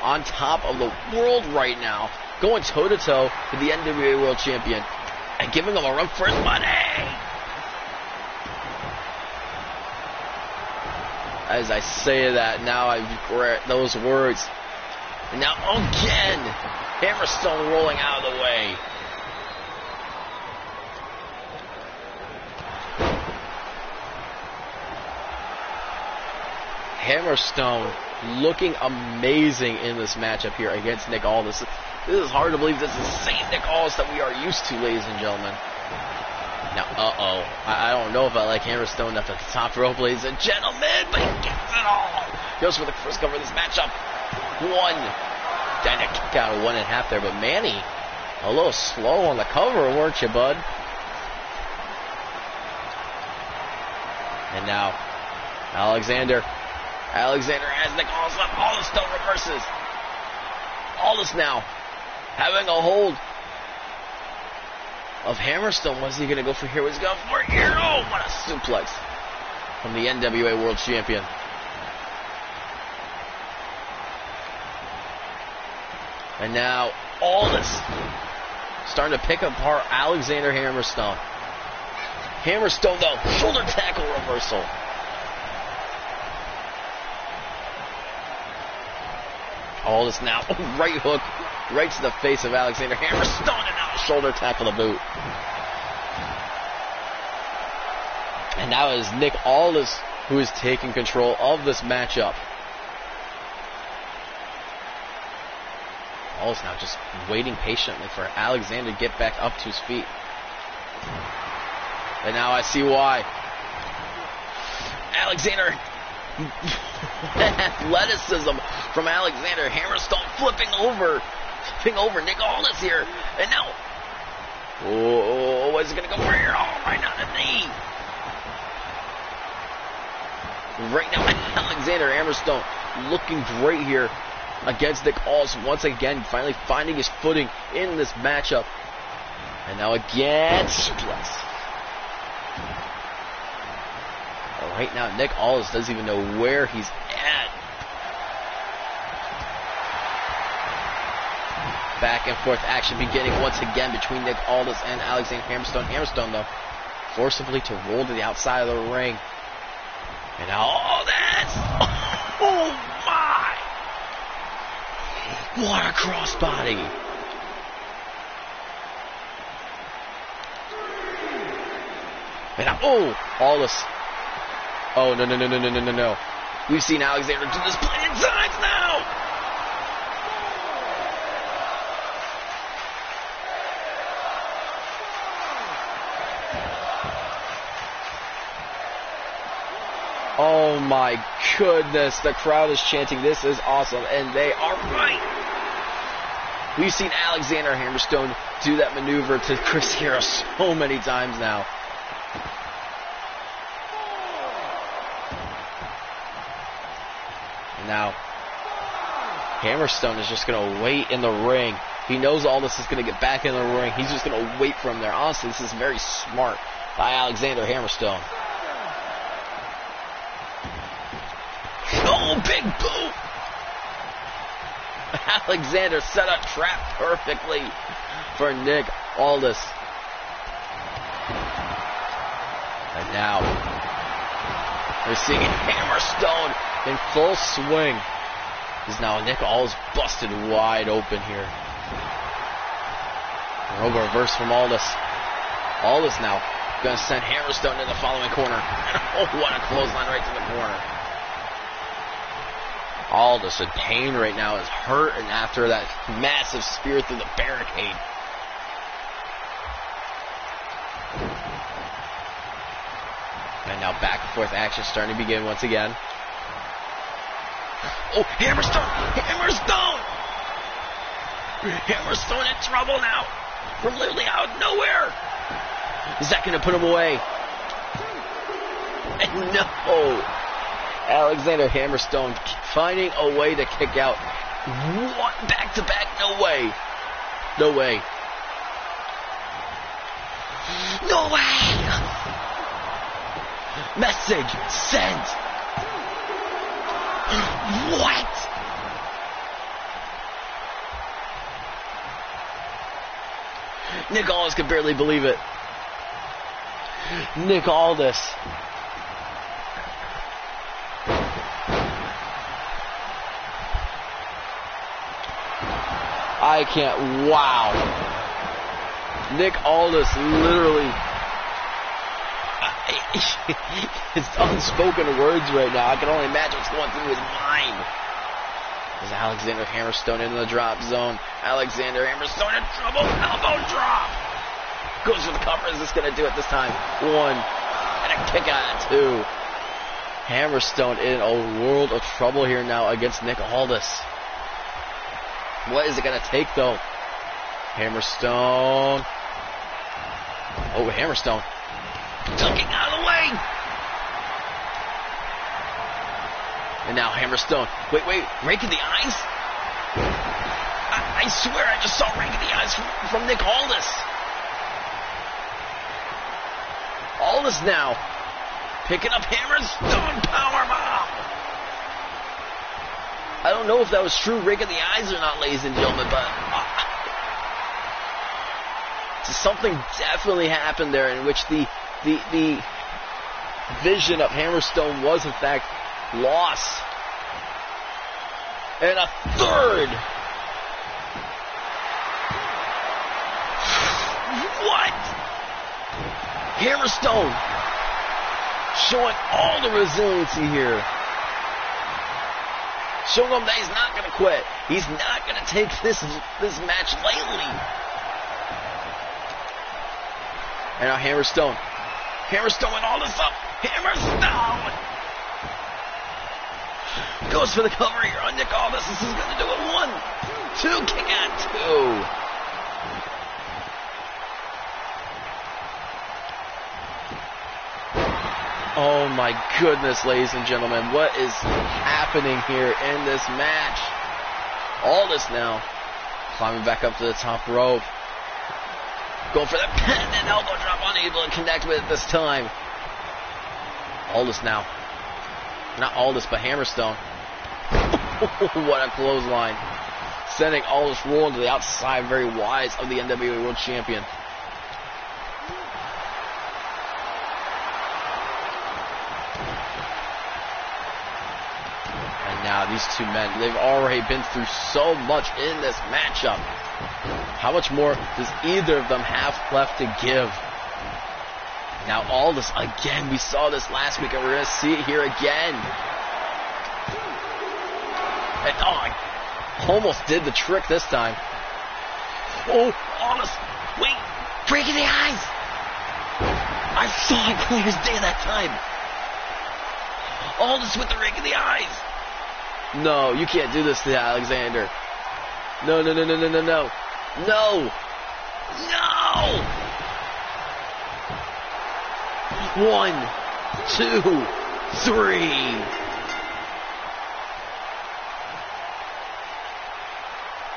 on top of the world right now, going toe-to-toe with the NWA World Champion, and giving him a run for his money. As I say that, now I regret those words. And now again, Hammerstone rolling out of the way. Hammerstone looking amazing in this matchup here against Nick Aldis. This is hard to believe this is the same Nick Aldis that we are used to, ladies and gentlemen. Now, I don't know if I like Hammerstone up at the top rope, ladies and gentlemen, but he gets it all. Goes for the first cover of this matchup. One. And a kick out of 1.5 there, but Manny, a little slow on the cover, weren't you, bud? And now, Alexander has Nick Aldis up. Aldis still reverses. Aldis now having a hold of Hammerstone. What's he going to go for here? What's he going for here? Oh, what a suplex from the NWA World Champion. And now Aldis starting to pick apart Alexander Hammerstone. Hammerstone, though, shoulder tackle reversal. Aldis now, right hook, right to the face of Alexander Hammerstone, and now a shoulder tackle to boot. And now it is Nick Aldis who is taking control of this matchup. Aldis now just waiting patiently for Alexander to get back up to his feet. And now I see why. Alexander, athleticism from Alexander Hammerstone, flipping over Nick Aldis here. And now, what's he going to go for here? Oh, right on the knee. Right now, Alexander Hammerstone looking great here against Nick Aldis once again, finally finding his footing in this matchup. And now again, suplex. Right now, Nick Aldis doesn't even know where he's at. Back and forth action beginning once again between Nick Aldis and Alexander Hammerstone. Hammerstone, though, forcibly to roll to the outside of the ring. And now, Oh my! What a crossbody! And now, Aldis. Oh, no. We've seen Alexander do this plenty of times now! Oh my goodness, the crowd is chanting, this is awesome, and they are right! We've seen Alexander Hammerstone do that maneuver to Chris Hero so many times now. And now, Hammerstone is just going to wait in the ring. He knows Aldis is going to get back in the ring. He's just going to wait for him there. Honestly, this is very smart by Alexander Hammerstone. Oh, big boot! Alexander set a trap perfectly for Nick Aldis. And now, we're seeing Hammerstone in full swing. Is now Nick Aldis busted wide open here. Over reverse from Aldis. Aldis now going to send Hammerstone in the following corner. Oh, what a clothesline right to the corner. Aldis in pain right now, is hurting after that massive spear through the barricade. And now back and forth action starting to begin once again. Oh, Hammerstone! Hammerstone! Hammerstone in trouble now. From literally out of nowhere. Is that going to put him away? And no! Alexander Hammerstone finding a way to kick out. What? Back to back? No way. No way. No way! Message sent. What? Nick Aldis could barely believe it. Nick Aldis. I can't, wow. Nick Aldis literally, it's unspoken words right now. I can only imagine what's going through his mind. There's Alexander Hammerstone in the drop zone. Alexander Hammerstone in trouble, elbow drop. Goes for the cover, is this going to do it this time? One, and a kick out of two. Hammerstone in a world of trouble here now against Nick Aldis. What is it going to take, though? Hammerstone. Oh, Hammerstone. Ducking out of the way. And now Hammerstone. Wait. Rake in the eyes? I swear I just saw rake in the eyes from Nick Aldis. Aldis now. Picking up Hammerstone powerbomb. I don't know if that was true rake in the eyes or not, ladies and gentlemen, but something definitely happened there in which the vision of Hammerstone was in fact lost. And a third. What? Hammerstone showing all the resiliency here. Showing him that he's not going to quit. He's not going to take this match lightly. And now Hammerstone. Hammerstone with all this up. Hammerstone! Goes for the cover here on Nick Aldis. This is going to do it. 1, 2, kick out 2. Oh my goodness, ladies and gentlemen. What is happening here in this match? Aldis now climbing back up to the top rope. Going for the pendant elbow drop, unable to connect with it this time. Aldis now. Not Aldis, but Hammerstone. What a clothesline. Sending Aldis rolling to the outside, very wise of the NWA World Champion. And these two men. They've already been through so much in this matchup. How much more does either of them have left to give? Now Aldis, again, we saw this last week and we're going to see it here again. And, I almost did the trick this time. Oh, Aldis, wait, break in the eyes. I saw it clear as day that time. Aldis with the rake in the eyes. No, you can't do this to Alexander. No. No. 1, 2, 3.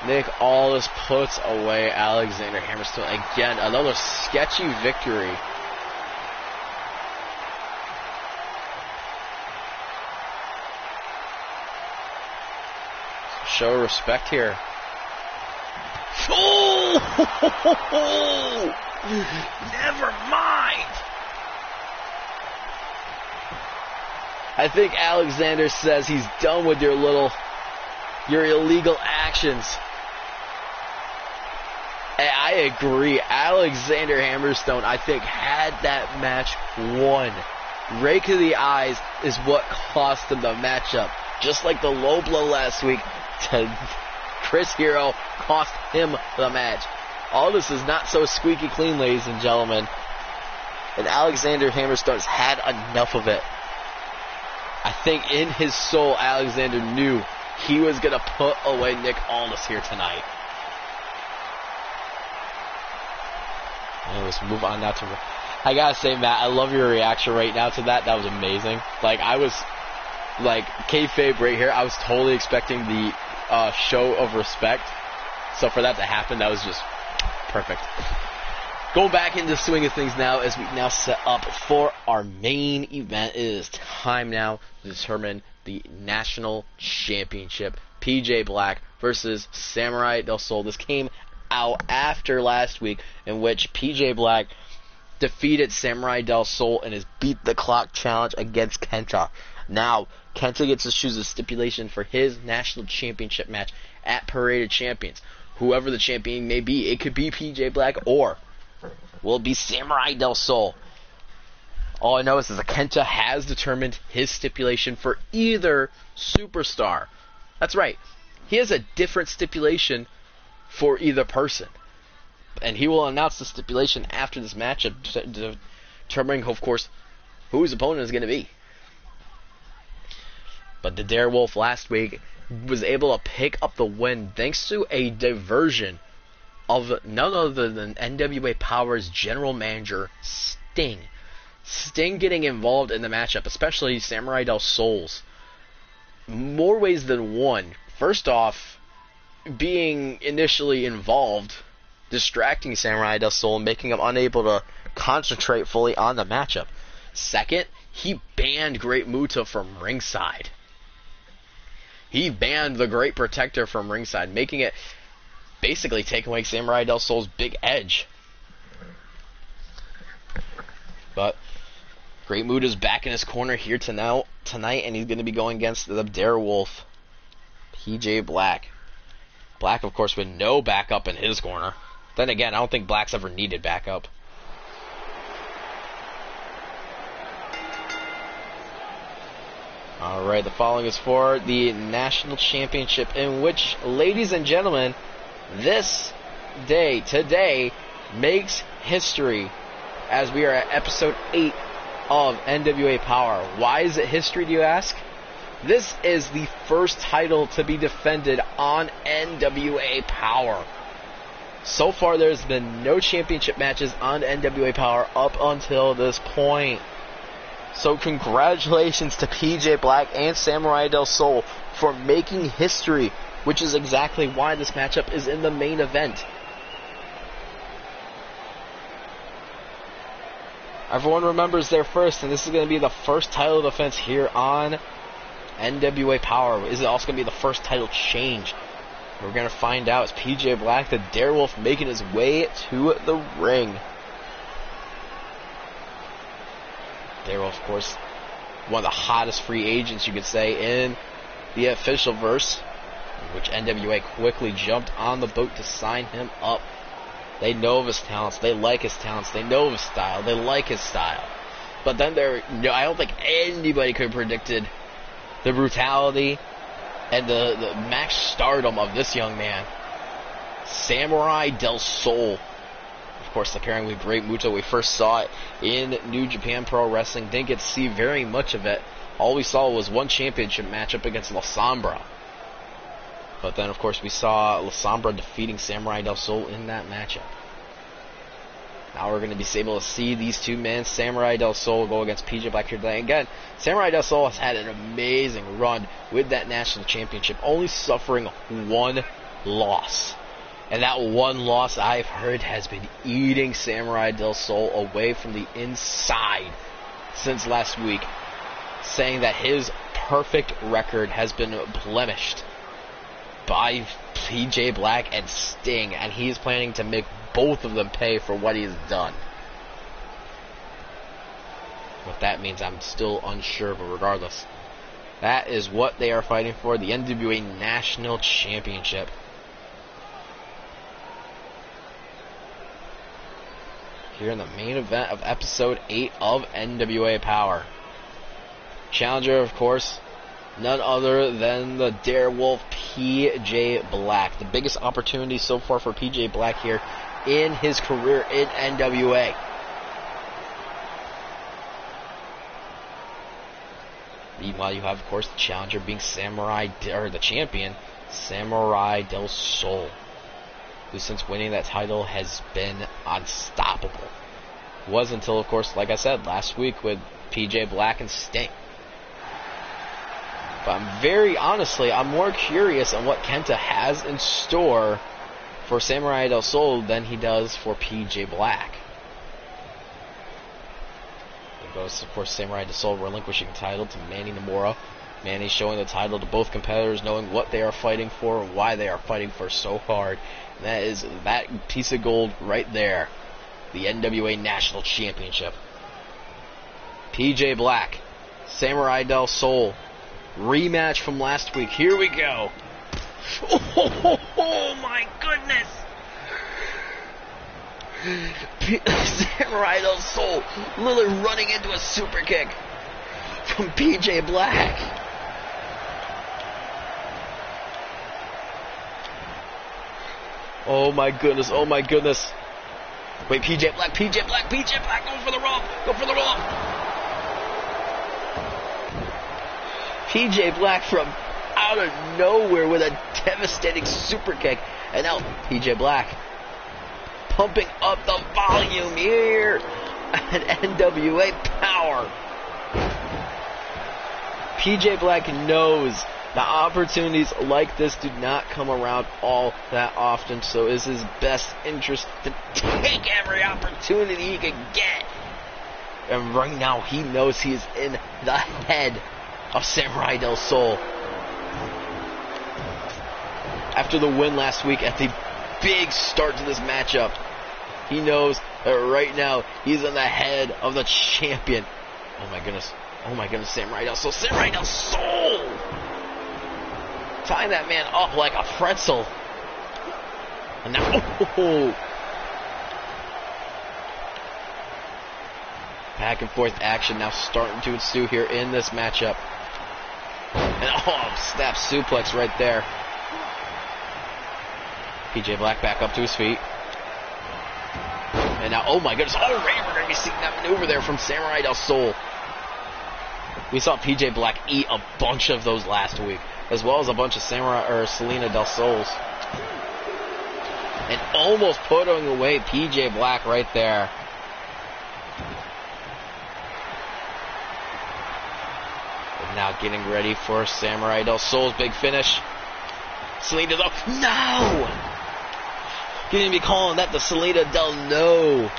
Nick Aldis puts away Alexander Hammerstone. Again, another sketchy victory. Show respect here. Oh! Never mind. I think Alexander says he's done with your illegal actions. And I agree. Alexander Hammerstone, I think, had that match won. Rake of the eyes is what cost him the matchup. Just like the low blow last week to Chris Hero cost him the match. All this is not so squeaky clean, ladies and gentlemen. And Alexander Hammerstone's had enough of it. I think in his soul, Alexander knew he was going to put away Nick Aldis here tonight. Let's move on now to... I gotta say, Matt, I love your reaction right now to that. That was amazing. Like, I was... Like, kayfabe right here, I was totally expecting the show of respect. So for that to happen, that was just perfect. Going back into the swing of things now as we now set up for our main event. It is time now to determine the National Championship. PJ Black versus Samuray Del Sol. This came out after last week, in which PJ Black defeated Samuray Del Sol in his Beat the Clock challenge against Kenta. Now, Kenta gets to choose a stipulation for his National Championship match at Parade of Champions. Whoever the champion may be, it could be PJ Black or will it be Samuray Del Sol. All I know is that Kenta has determined his stipulation for either superstar. That's right. He has a different stipulation for either person. And he will announce the stipulation after this matchup, determining, of course, who his opponent is going to be. But the Darewolf last week was able to pick up the win thanks to a diversion of none other than NWA Power's general manager, Sting. Sting getting involved in the matchup, especially Samuray Del Sol's. More ways than one. First off, being initially involved, distracting Samuray Del Sol and making him unable to concentrate fully on the matchup. Second, he banned Great Muta from ringside. He banned the Great Protector from ringside, making it basically take away Samuray Del Sol's big edge. But Great Muta's back in his corner here tonight, and he's going to be going against the Darewolf, PJ Black. Black, of course, with no backup in his corner. Then again, I don't think Black's ever needed backup. Alright, the following is for the National Championship, in which, ladies and gentlemen, this day, today, makes history, as we are at episode 8 of NWA Power. Why is it history, do you ask? This is the first title to be defended on NWA Power. So far, there's been no championship matches on NWA Power up until this point. So congratulations to PJ Black and Samuray Del Sol for making history, which is exactly why this matchup is in the main event. Everyone remembers their first, and this is going to be the first title defense here on NWA Power. Is it also going to be the first title change? We're going to find out. It's PJ Black, the Darewolf, making his way to the ring. Darewolf, of course, one of the hottest free agents, you could say, in the official verse, which NWA quickly jumped on the boat to sign him up. They know of his talents. They like his talents. They know of his style. They like his style. But then I don't think anybody could have predicted the brutality and the match stardom of this young man, Samuray Del Sol. Of course, the pairing with Great Muta, we first saw it in New Japan Pro Wrestling. Didn't get to see very much of it. All we saw was one championship matchup against La Sombra. But then, of course, we saw La Sombra defeating Samuray Del Sol in that matchup. Now we're going to be able to see these two men, Samuray Del Sol, go against PJ Black here today. Again, Samuray Del Sol has had an amazing run with that national championship, only suffering one loss. And that one loss, I've heard, has been eating Samuray Del Sol away from the inside since last week, saying that his perfect record has been blemished by PJ Black and Sting, and he is planning to make both of them pay for what he's done. What that means, I'm still unsure, but regardless, that is what they are fighting for, the NWA National Championship. Here in the main event of Episode 8 of NWA Power. Challenger, of course, none other than the Darewolf PJ Black. The biggest opportunity so far for PJ Black here in his career in NWA. Meanwhile, you have, of course, the challenger being the champion, Samuray Del Sol, who since winning that title has been unstoppable. It was until, of course, like I said, last week with PJ Black and Sting. But I'm more curious on what Kenta has in store for Samuray Del Sol than he does for PJ Black. It goes, of course, Samuray Del Sol relinquishing the title to Manny Nomura. Manny showing the title to both competitors, knowing what they are fighting for and why they are fighting for so hard. And that is that piece of gold right there, the NWA National Championship. PJ Black, Samuray Del Sol, rematch from last week. Here we go. Oh my goodness! Samuray Del Sol literally running into a super kick from PJ Black. Oh my goodness, oh my goodness. Wait, PJ Black, going for the rope, PJ Black from out of nowhere with a devastating super kick. And now PJ Black pumping up the volume here at NWA Power. PJ Black knows the opportunities like this do not come around all that often, so it's his best interest to take every opportunity he can get. And right now he knows he is in the head of Samuray Del Sol. After the win last week at the big start to this matchup, he knows that right now he's in the head of the champion. Oh my goodness, Samuray Del Sol, tying that man up like a pretzel. And now, back and forth action now starting to ensue here in this matchup. And snap suplex right there. PJ Black back up to his feet. And now, oh my goodness, already we're going to be seeing that maneuver there from Samuray Del Sol. We saw PJ Black eat a bunch of those last week, as well as a bunch of Selena Del Sols. And almost putting away PJ Black right there. And now getting ready for Samuray Del Sol's big finish. Selena Del... No! Gonna be calling that the Selena Del No.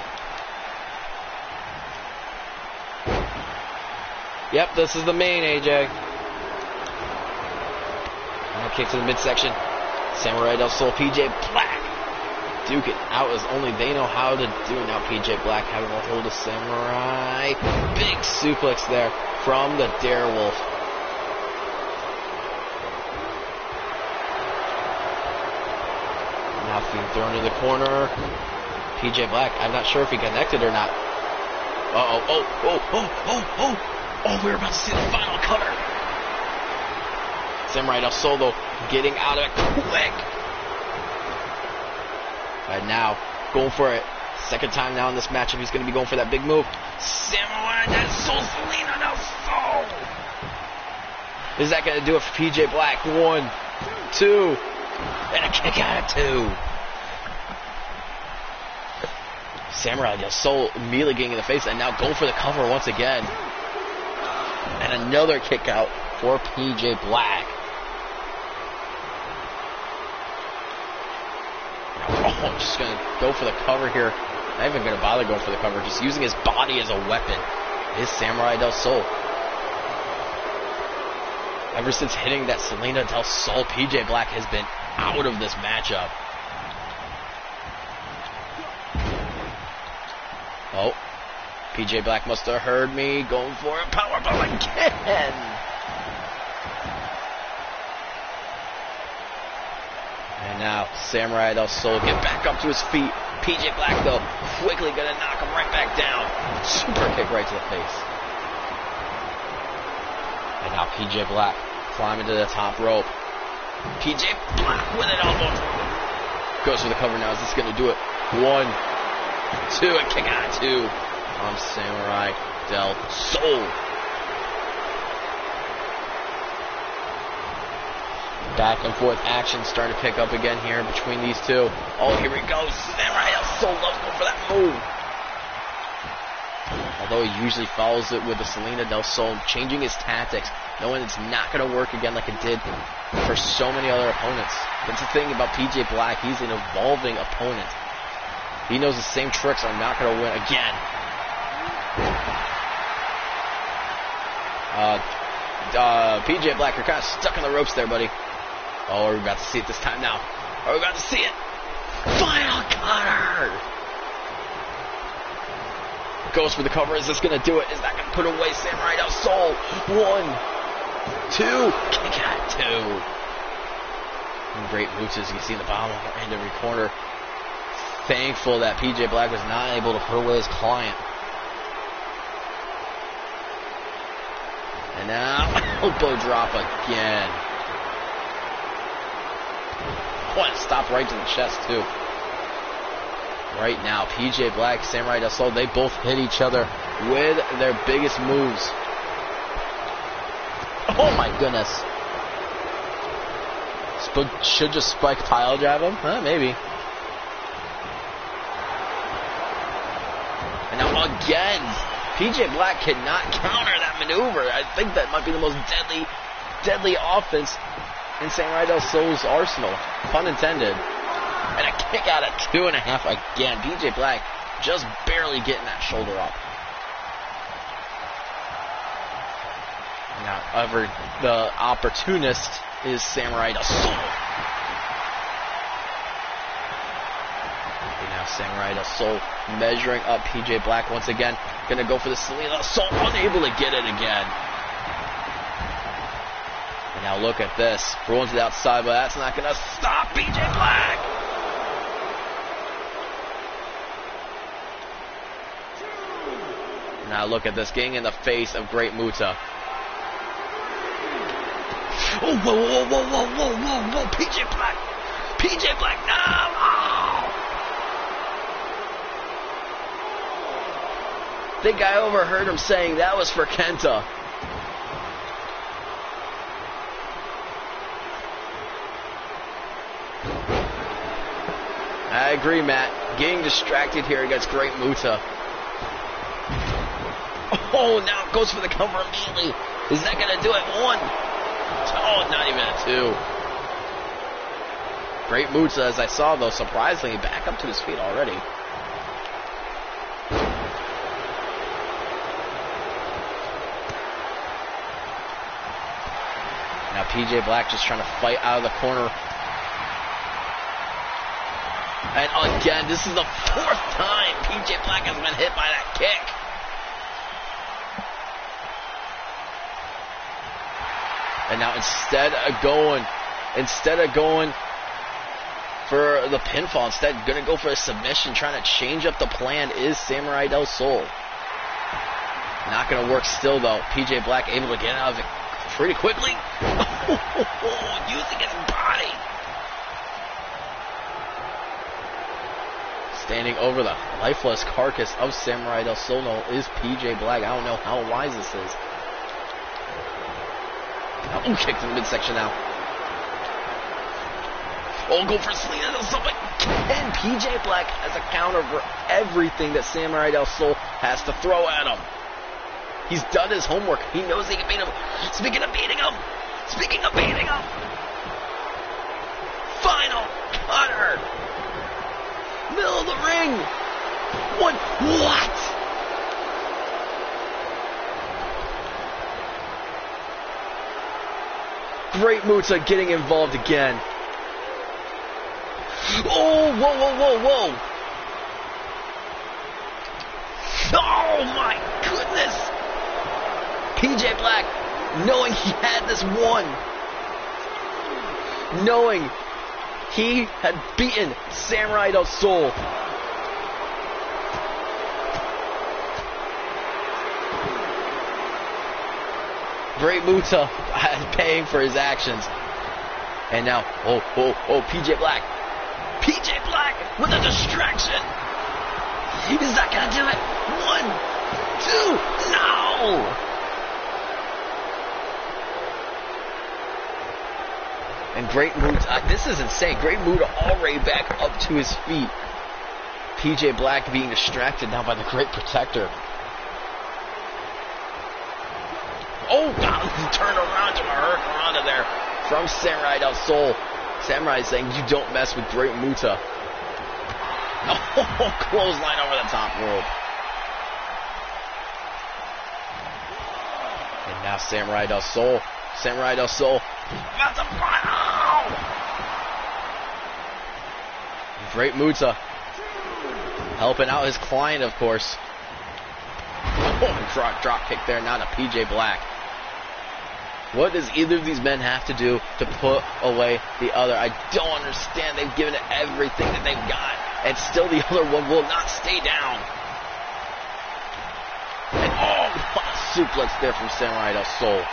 Yep, this is the main, AJ. Now kick to the midsection. Samuray Del Sol, PJ Black. Duke it out as only they know how to do. Now PJ Black having a hold of Samuray. Big suplex there from the Darewolf. Being thrown to the corner. PJ Black, I'm not sure if he connected or not. Oh, we're about to see the final cutter. Samuray Del Sol, though, getting out of it quick. And now, going for it. Second time now in this matchup, he's going to be going for that big move. Samuray Del Sol, Selena Del Sol. Is that going to do it for PJ Black? 1, 2, and a kick out of 2. Samuray Del Sol immediately getting in the face and now going for the cover once again. And another kick out for PJ Black. Oh, just going to go for the cover here. Not even going to bother going for the cover. Just using his body as a weapon is Samuray Del Sol. Ever since hitting that Selena Del Sol, PJ Black has been out of this matchup. Oh, PJ Black must have heard me going for a powerbomb again. And now Samuray Del Sol get back up to his feet. PJ Black, though, quickly going to knock him right back down. Super kick right to the face. And now PJ Black climbing to the top rope. PJ Black with an elbow. Goes for the cover now. Is this going to do it? 1, 2, and kick out of 2 from Samuray Del Sol. Back and forth action starting to pick up again here between these two. Oh, here we go. Samuray Del Sol loves going for that move. Although he usually follows it with the Selena Del Sol, changing his tactics, knowing it's not going to work again like it did for so many other opponents. That's the thing about PJ Black. He's an evolving opponent. He knows the same tricks are not going to win again. PJ Black, you're kind of stuck on the ropes there, buddy. Oh, are we about to see it this time now? Are we about to see it? Final cutter! Goes for the cover. Is this going to do it? Is that going to put away Samuray Del Sol? 1, 2, kick out 2. And great moves as you can see in the bottom end of every corner. Thankful that PJ Black was not able to put away his client. And now, elbow drop again. What? Stop right to the chest, too. Right now, PJ Black, Samuray Del Sol, they both hit each other with their biggest moves. Oh my goodness. Should just spike pile drive him? Huh, maybe. And now again, PJ Black cannot counter that maneuver. I think that might be the most deadly offense in Samuray Del Sol's arsenal. Pun intended. And a kick out at 2.5 again. PJ Black just barely getting that shoulder up. Now, the opportunist is Samuray Del Sol. And now Samuray Del Sol measuring up PJ Black once again. Gonna go for the Selena Del Sol, unable to get it again. And now look at this. Rolling to the outside, but that's not gonna stop PJ Black. Now look at this, getting in the face of Great Muta. Oh, whoa, PJ Black. PJ Black, no! Oh. Think I overheard him saying that was for Kenta. I agree, Matt. Getting distracted here against Great Muta. Oh, now it goes for the cover immediately. Is that going to do it? 1. Oh, not even a 2. Great Muta, as I saw, though, surprisingly back up to his feet already. Now PJ Black just trying to fight out of the corner. And again, this is the 4th time PJ Black has been hit by that kick. And now instead of going for the pinfall. Instead, going to go for a submission, trying to change up the plan is Samuray Del Sol. Not going to work still, though. PJ Black able to get out of it pretty quickly. Using his body. Standing over the lifeless carcass of Samuray Del Sol is PJ Black. I don't know how wise this is. Oh, kicked in the midsection now. Oh, go for Selena Del Sol. And PJ Black has a counter for everything that Samuray Del Sol has to throw at him. He's done his homework. He knows he can beat him. Speaking of beating him. Final cutter. Middle of the ring. What? Great Muta getting involved again. Oh, whoa. Oh, my goodness. PJ Black, knowing he had this won. Knowing he had beaten Samuray Del Sol. Great Muta paying for his actions. And now, PJ Black. PJ Black with a distraction. Is that going to do it? 1, 2, no! And Great Muta, this is insane. Great Muta already back up to his feet. PJ Black being distracted now by the Great Protector. Oh, God, he turned around to a hurricanrana there from Samuray Del Sol. Samurai saying, you don't mess with Great Muta. Oh, clothesline over the top rope. And now Samuray Del Sol. Samuray Del Sol. That's a final! Great Muta. Helping out his client, of course. Oh, drop kick there, now to PJ Black. What does either of these men have to do to put away the other? I don't understand. They've given it everything that they've got, and still the other one will not stay down. And what a suplex there from Samuray Del Sol.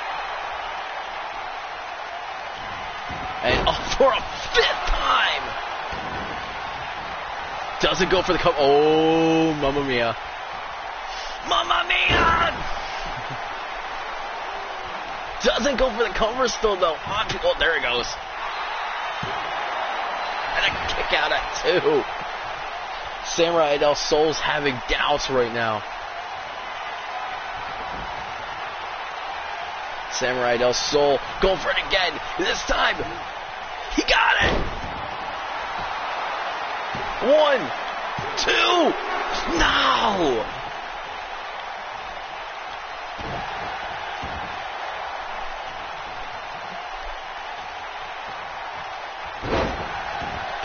And for a 5th time. Doesn't go for the cover. Oh, mamma mia. Mamma mia! Doesn't go for the cover still, though. Oh, there it goes. And a kick out at 2. Samuray Del Sol's having doubts right now. Samuray Del Sol going for it again. This time, he got it. 1, 2, no!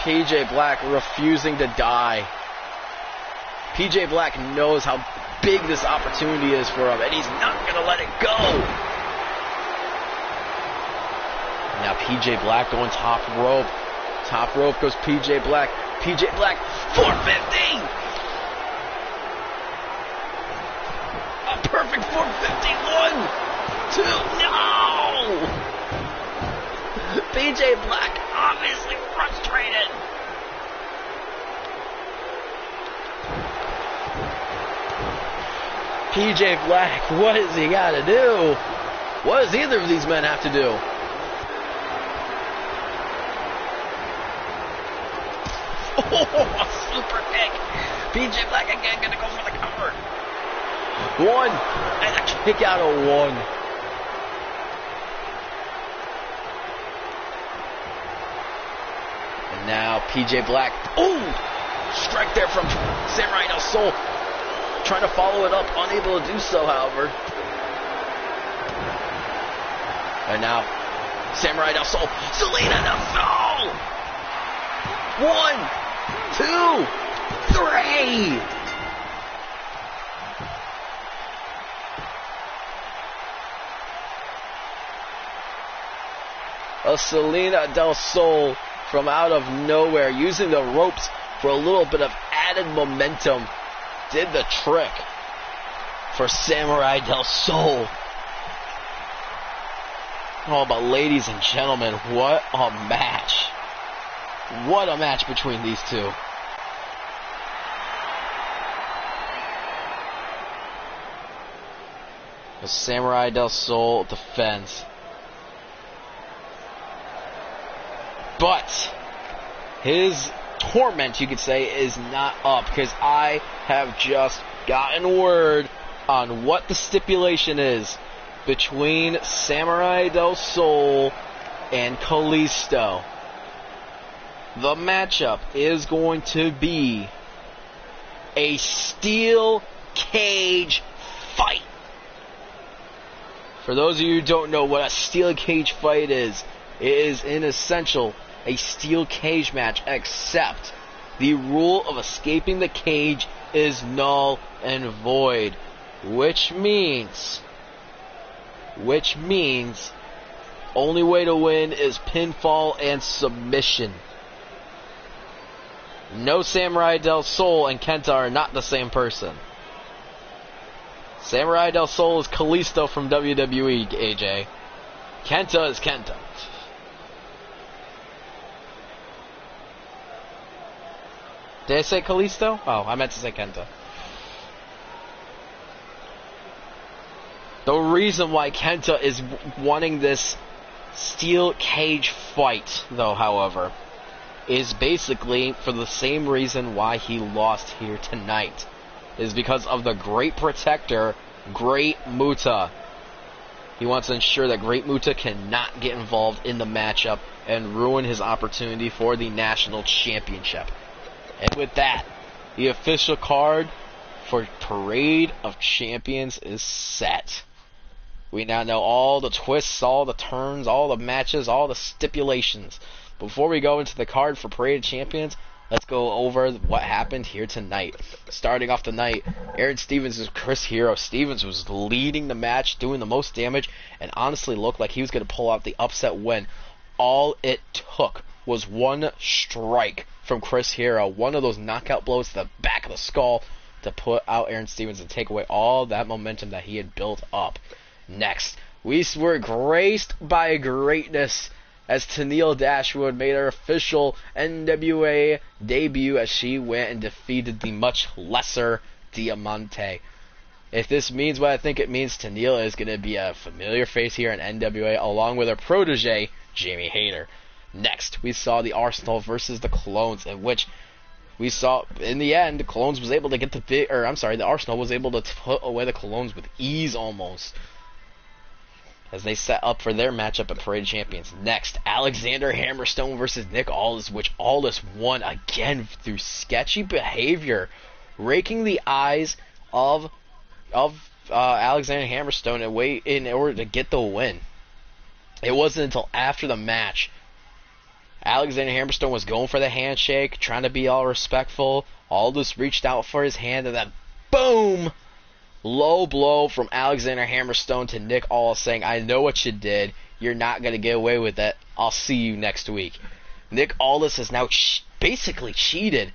PJ Black refusing to die. PJ Black knows how big this opportunity is for him, and he's not going to let it go. Now PJ Black going top rope. Top rope goes PJ Black. PJ Black, 450! A perfect 450. 1, 2, no! PJ Black obviously frustrated. PJ Black, what has he got to do? What does either of these men have to do? Oh, a super kick. PJ Black again going to go for the cover. 1, and a kick out of 1. And now PJ Black. Oh, strike there from Samuray Del Sol. Trying to follow it up, unable to do so, however. And now Samuray Del Sol. Selena Del Sol. 1, 2, 3. A Selena Del Sol from out of nowhere, using the ropes for a little bit of added momentum, did the trick for Samuray Del Sol. Oh, but ladies and gentlemen, what a match. What a match between these two. The Samuray Del Sol defends. But his torment, you could say, is not up, because I have just gotten word on what the stipulation is between Samuray Del Sol and Kalisto. The matchup is going to be a steel cage fight. For those of you who don't know what a steel cage fight is, it is in essential a steel cage match, except the rule of escaping the cage is null and void, which means only way to win is pinfall and submission. No, Samuray Del Sol and Kenta are not the same person. Samuray Del Sol is Kalisto from WWE, AJ. Kenta is Kenta. Did I say Kalisto? Oh, I meant to say Kenta. The reason why Kenta is wanting this steel cage fight, though, however, is basically for the same reason why he lost here tonight. Is because of the Great Protector, Great Muta. He wants to ensure that Great Muta cannot get involved in the matchup and ruin his opportunity for the National Championship. And with that, the official card for Parade of Champions is set. We now know all the twists, all the turns, all the matches, all the stipulations. Before we go into the card for Parade of Champions, let's go over what happened here tonight. Starting off the night, Aaron Stevens and Chris Hero. Stevens was leading the match, doing the most damage, and honestly looked like he was going to pull out the upset win. All it took was one strike from Chris Hero, one of those knockout blows to the back of the skull, to put out Aaron Stevens and take away all that momentum that he had built up. Next, we were graced by greatness as Tennille Dashwood made her official NWA debut as she went and defeated the much lesser Diamante. If this means what I think it means, Tennille is going to be a familiar face here in NWA, along with her protege, Jamie Hayter. Next, we saw the Arsenal versus the Clones, in which we saw, in the end, the Clones was able to get the Arsenal was able to put away the Clones with ease almost, as they set up for their matchup at Parade of Champions. Next, Alexander Hammerstone versus Nick Aldis, which Aldis won again through sketchy behavior, raking the eyes of Alexander Hammerstone in order to get the win. It wasn't until after the match Alexander Hammerstone was going for the handshake, trying to be all respectful. Aldis reached out for his hand, and then boom! Low blow from Alexander Hammerstone to Nick Aldis, saying, I know what you did. You're not going to get away with it. I'll see you next week. Nick Aldis has now basically cheated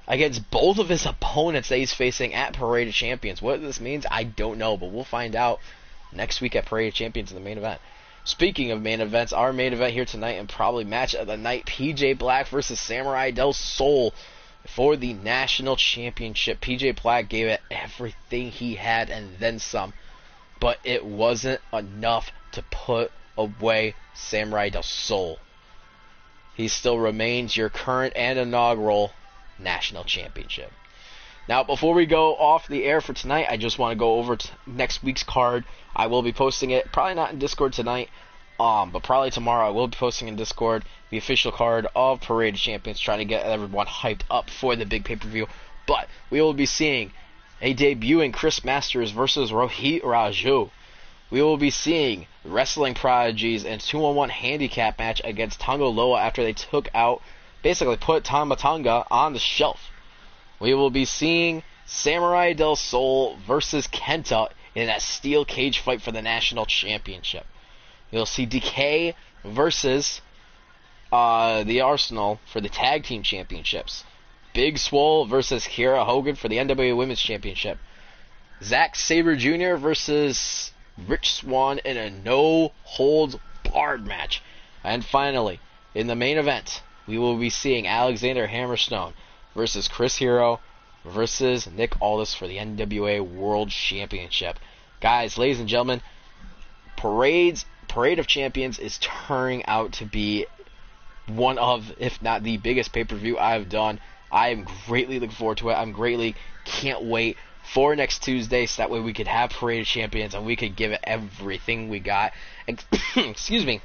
against both of his opponents that he's facing at Parade of Champions. What this means, I don't know, but we'll find out next week at Parade of Champions in the main event. Speaking of main events, our main event here tonight, and probably match of the night, PJ Black versus Samuray Del Sol for the National Championship. PJ Black gave it everything he had and then some, but it wasn't enough to put away Samuray Del Sol. He still remains your current and inaugural National Championship. Now, before we go off the air for tonight, I just want to go over next week's card. I will be posting it, probably not in Discord tonight, but probably tomorrow I will be posting in Discord the official card of Parade of Champions, trying to get everyone hyped up for the big pay-per-view. But we will be seeing a debuting Chris Masters versus Rohit Raju. We will be seeing Wrestling Prodigies and 2-on-1 handicap match against Tonga Loa after they basically put Tama Tonga on the shelf. We will be seeing Samuray Del Sol versus Kenta in that steel cage fight for the National Championship. You'll see Decay versus the Arsenal for the Tag Team Championships. Big Swole versus Kiera Hogan for the NWA Women's Championship. Zack Sabre Jr. versus Rich Swann in a no-holds-barred match. And finally, in the main event, we will be seeing Alexander Hammerstone versus Chris Hero versus Nick Aldis for the NWA World Championship. Guys, ladies and gentlemen, Parade of Champions is turning out to be one of, if not the biggest pay-per-view I've done. I am greatly looking forward to it. Can't wait for next Tuesday, so that way we could have Parade of Champions and we could give it everything we got. Excuse me.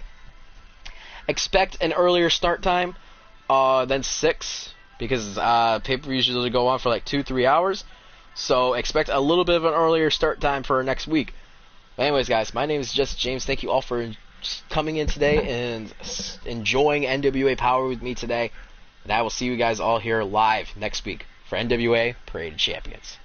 Expect an earlier start time than 6, because pay-per-views usually go on for like 2-3 hours. So expect a little bit of an earlier start time for next week. But anyways, guys, my name is Just James. Thank you all for coming in today and enjoying NWA Power with me today. And I will see you guys all here live next week for NWA Parade of Champions.